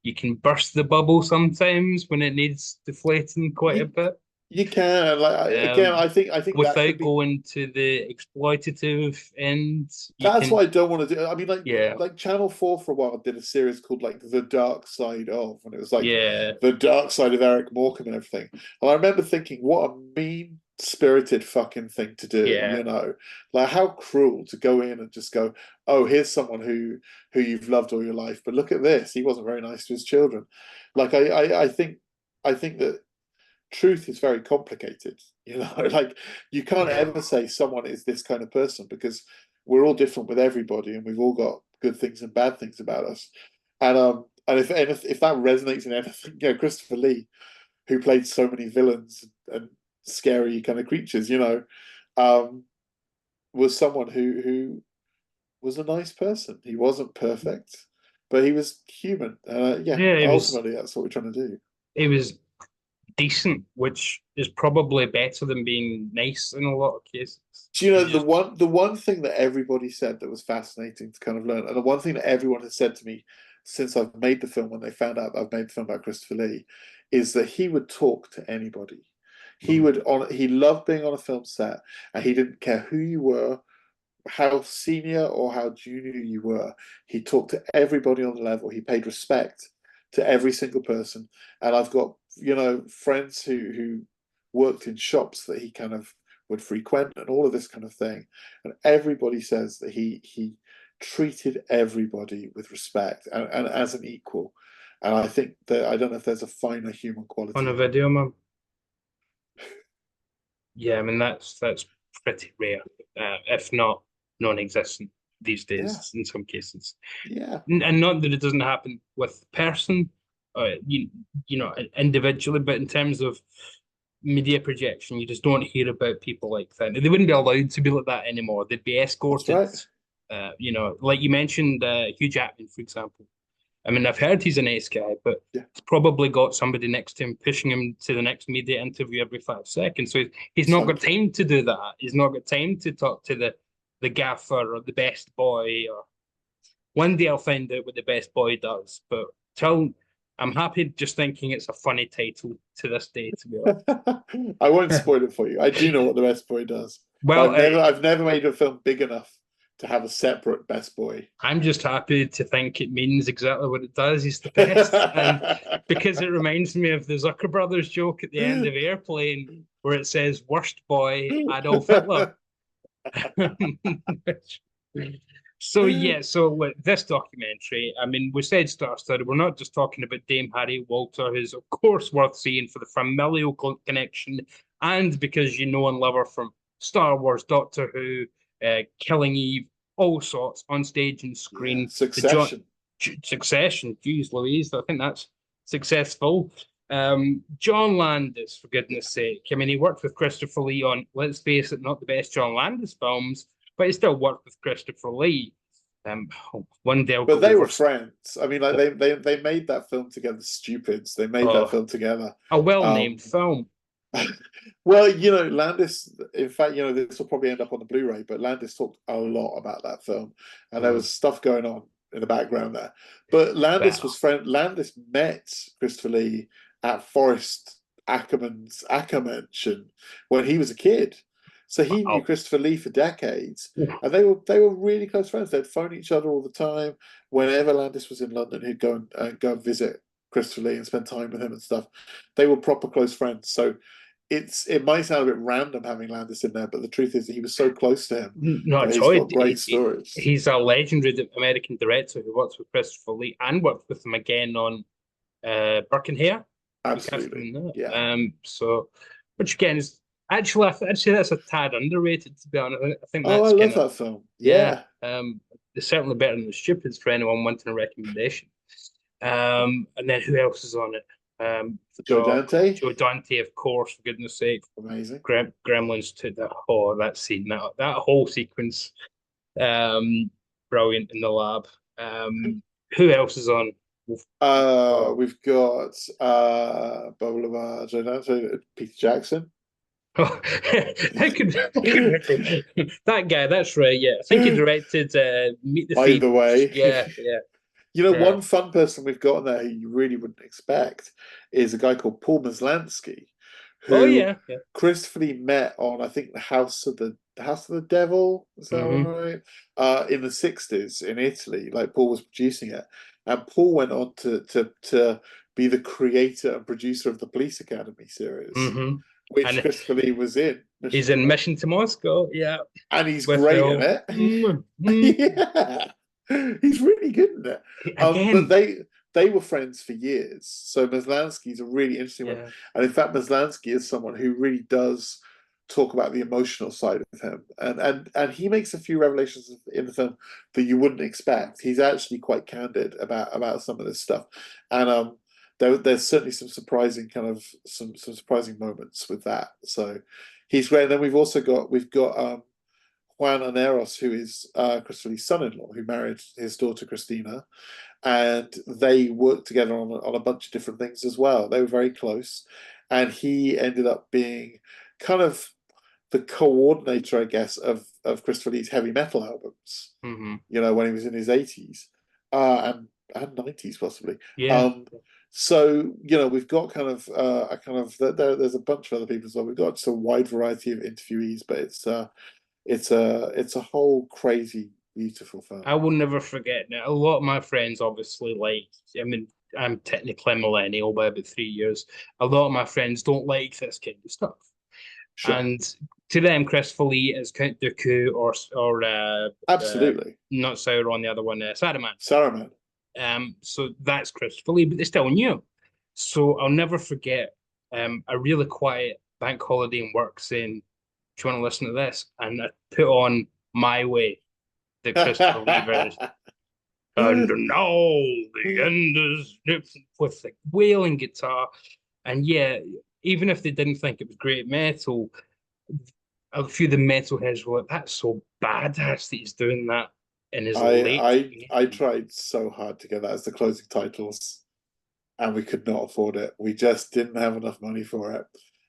you can burst the bubble sometimes when it needs deflating quite a you bit. you can like again, Um, I think that Without could be going to the exploitative end, you that's what can, I don't want to do. I mean, yeah, like Channel 4 for a while did a series called like The Dark Side of, and it was like yeah, the dark side of Eric Morecambe and everything. And I remember thinking, what a mean spirited fucking thing to do, yeah, you know? Like how cruel to go in and just go, oh, here's someone who you've loved all your life, but look at this. He wasn't very nice to his children. Like I think that truth is very complicated, you know. Like you can't yeah, ever say someone is this kind of person because we're all different with everybody and we've all got good things and bad things about us. And if that resonates in anything, you know, Christopher Lee, who played so many villains and scary kind of creatures, you know, um was someone who was a nice person. He wasn't perfect, but he was human. Yeah, yeah. ultimately that's what we're trying to do. It was decent, which is probably better than being nice in a lot of cases. Do you know You just, the one thing that everybody said that was fascinating to kind of learn, and the one thing that everyone has said to me since I've made the film, when they found out I've made the film about Christopher Lee, is that he would talk to anybody. He loved being on a film set, and he didn't care who you were, how senior or how junior you were. He talked to everybody on the level. He paid respect to every single person. And I've got, you know, friends who worked in shops that he kind of would frequent and all of this kind of thing. And everybody says that he treated everybody with respect and as an equal. And I think that I don't know if there's a finer human on quality a in that. video, man. Yeah, I mean that's pretty rare, if not non-existent these Yeah, days in some cases. yeah, And not that it doesn't happen with the person, you know, individually, but in terms of media projection, you just don't hear about people like that. They wouldn't be allowed to be like that anymore. They'd be that's escorted. right. You know, like you mentioned, Hugh Jackman, for example. I mean, I've heard he's a nice guy, but Yeah, he's probably got somebody next to him pushing him to the next media interview every 5 seconds. So he's not got totally. time to do that. He's not got time to talk to the gaffer or the best boy. Or one day I'll find out what the best boy does. But till I'm happy just thinking it's a funny title to this day, to be I won't honest. spoil it for you. I do know what the best boy does, but Well, I've never made a film big enough to have a separate best boy. I'm just happy to think it means exactly what it does. He's the best. And because it reminds me of the Zucker Brothers joke at the end of Airplane where it says, worst boy, Adolf Hitler. So, yeah, so with this documentary, I mean, we said Star Study, we're not just talking about Dame Harry Walter, who's, of course, worth seeing for the familial connection and because you know and love her from Star Wars, Doctor Who, Killing Eve, all sorts on stage and Yeah, screen. The Succession. Succession, geez Louise, I think that's successful. John Landis, for goodness sake. I mean, he worked with Christopher Lee on, let's face it, not the best John Landis films, but he still worked with Christopher Lee. One day I'll But go they were over. friends. I mean, like they made that film together. Stupids. They made that Oh, film together. a well-named Um, film. well, you know, Landis. In fact, you know, this will probably end up on the Blu-ray. But Landis talked a lot about that film, and there was stuff going on in the background there. But Landis Well, was friend. Landis met Christopher Lee at Forrest Ackermansion when he was a kid. So he knew wow. Christopher Lee for decades, and they were really close friends. They'd phone each other all the time. Whenever Landis was in London, he'd go and visit Christopher Lee and spend time with him and stuff. They were proper close friends. So it might sound a bit random having Landis in there, but the truth is that he was so close to him Not that at he's all. got great stories. He's a legendary American director who works with Christopher Lee and worked with him again on Burke and Hare. You cast him Absolutely. in that. Yeah. So, which again is actually, I'd say that's a tad underrated, to be honest. I think Oh, I that's kind love of, that film. yeah, Yeah. it's certainly better than The Stupids for anyone wanting a recommendation. And then who else is on it? Joe Dante, Joe Dante, of course, for goodness sake. amazing. Gremlins to the that scene, that whole sequence, brilliant in the lab. Who else is on? We've got blah blah blah. Joe Dante, Peter Jackson. Oh, that guy? That's right. Yeah, I think he directed Meet the By the Feebles. way, Yeah, yeah. one fun person we've got in there who you really wouldn't expect is a guy called Paul Maslansky, Oh who yeah, yeah. Christopher Lee met on, I think, the House of the Devil. Is that one right? In the 60s in Italy, like Paul was producing it, and Paul went on to be the creator and producer of the Police Academy series, which And Christopher Lee was in. he's in Mission to Moscow. Yeah, And he's with great in it. Yeah, he's really good in it. But again. they were friends for years. So Maslansky's a really interesting one. And in fact, Maslansky is someone who really does talk about the emotional side of him. And he makes a few revelations in the film that you wouldn't expect. He's actually quite candid about some of this stuff. And there's certainly some surprising some surprising moments with that. So he's great. And then we've got Juan Aneros, who is Christopher Lee's son-in-law, who married his daughter Christina, and they worked together on a bunch of different things as well. They were very close, and he ended up being kind of the coordinator, I guess, of Christopher Lee's heavy metal albums. When he was in his 80s and 90s possibly. Yeah. So we've got there's a bunch of other people as well. We've got just a wide variety of interviewees, but it's a whole crazy, beautiful film. I will never forget that. A lot of my friends obviously I mean, I'm technically a millennial by about 3 years. A lot of my friends don't like this kind of stuff. Sure. And to them, Christopher Lee is Count Dooku or absolutely not Sauron, the other one, Saruman. So that's Christopher Lee, but they still knew. So I'll never forget a really quiet bank holiday in work saying, "Do you want to listen to this?" And I put on My Way, the Christopher Lee version. And now the end is with the wailing guitar. And yeah, even if they didn't think it was great metal, a few of the metal heads were like, "That's so badass that he's doing that in his late." I tried so hard to get that as the closing titles, and we could not afford it. We just didn't have enough money for it,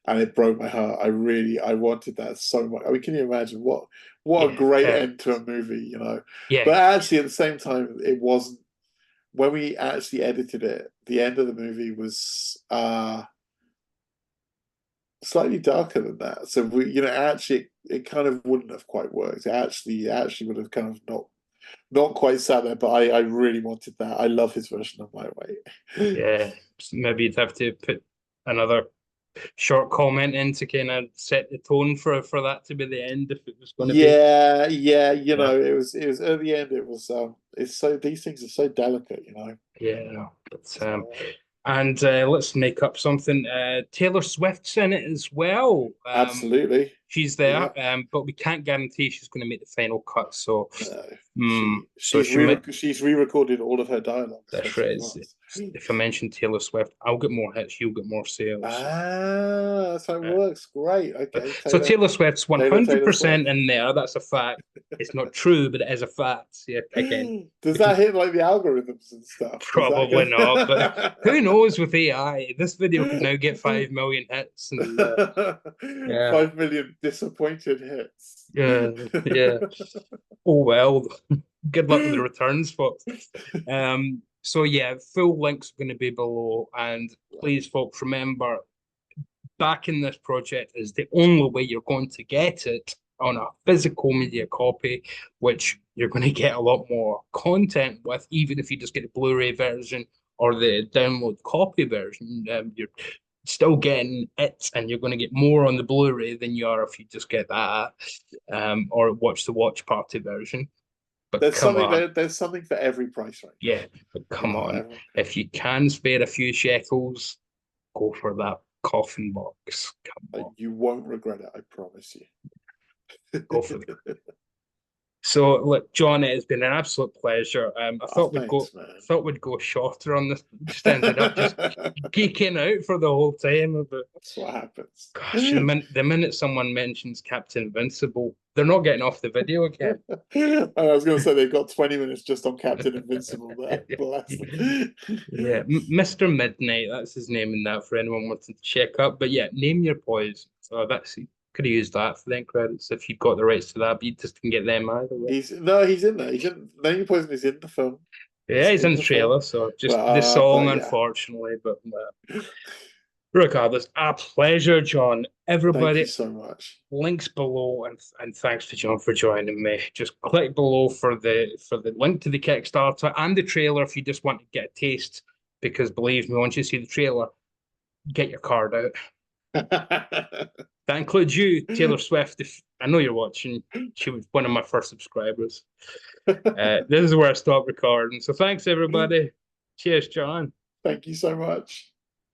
and it broke my heart. I wanted that so much. I mean, can you imagine what a great end to a movie, Yeah. But actually, at the same time, it wasn't. When we actually edited it, the end of the movie was slightly darker than that. So actually, it kind of wouldn't have quite worked. It actually would have kind of not quite sat there. But I really wanted that. I love his version of My Way. Yeah, maybe you'd have to put another short comment in to kind of set the tone for that to be the end if it was going to be. Yeah. It was at the end. It was it's so, these things are so delicate, Yeah, but and let's make up something. Taylor Swift's in it as well. Absolutely, she's there. But we can't guarantee she's going to make the final cut. So, she's re-recorded all of her dialogue. That's right. If I mention Taylor Swift, I'll get more hits, you'll get more sales. That's how it works. Great. Okay. So Taylor Swift's 100% in there. That's a fact. It's not true, but it is a fact. Yeah, again. Does that hit like the algorithms and stuff? Probably not, but who knows with AI? This video could now get 5 million hits. And, 5 million disappointed hits. Yeah. Oh well. Good luck with the returns, folks. So yeah, full links are going to be below, and please, folks, remember, backing this project is the only way you're going to get it on a physical media copy, which you're going to get a lot more content with, even if you just get the Blu-ray version or the download copy version. You're still getting it, and you're going to get more on the Blu-ray than you are if you just get that, or watch the watch party version. But there's something for every price range. Yeah, but come on. If you can spare a few shekels, go for that coffin box. Come on. You won't regret it, I promise you. Go for it. So, look, John, it has been an absolute pleasure. I Oh, thought thanks, man. we'd go shorter on this. Just ended up just geeking out for the whole time about. That's what happens. Gosh, the minute someone mentions Captain Invincible, they're not getting off the video again. I was going to say they've got 20 minutes just on Captain Invincible there. Bless them. Yeah, Mr. Midnight, that's his name in that for anyone wanting to check up. But yeah, name your poison. So that's could have used that for the end credits if you'd got the rights to that, but you just didn't get them either way. He's in there. He's in Name Your Poison is in the film. Yeah, he's in the trailer, so just the song, but, yeah. Unfortunately. But regardless, a pleasure, John. Everybody, thank you so much. Links below, and thanks to John for joining me. Just click below for the link to the Kickstarter and the trailer if you just want to get a taste. Because believe me, once you see the trailer, get your card out. That includes you, Taylor Swift. If I know you're watching, she was one of my first subscribers. This is where I stop recording. So thanks, everybody. Cheers, John. Thank you so much.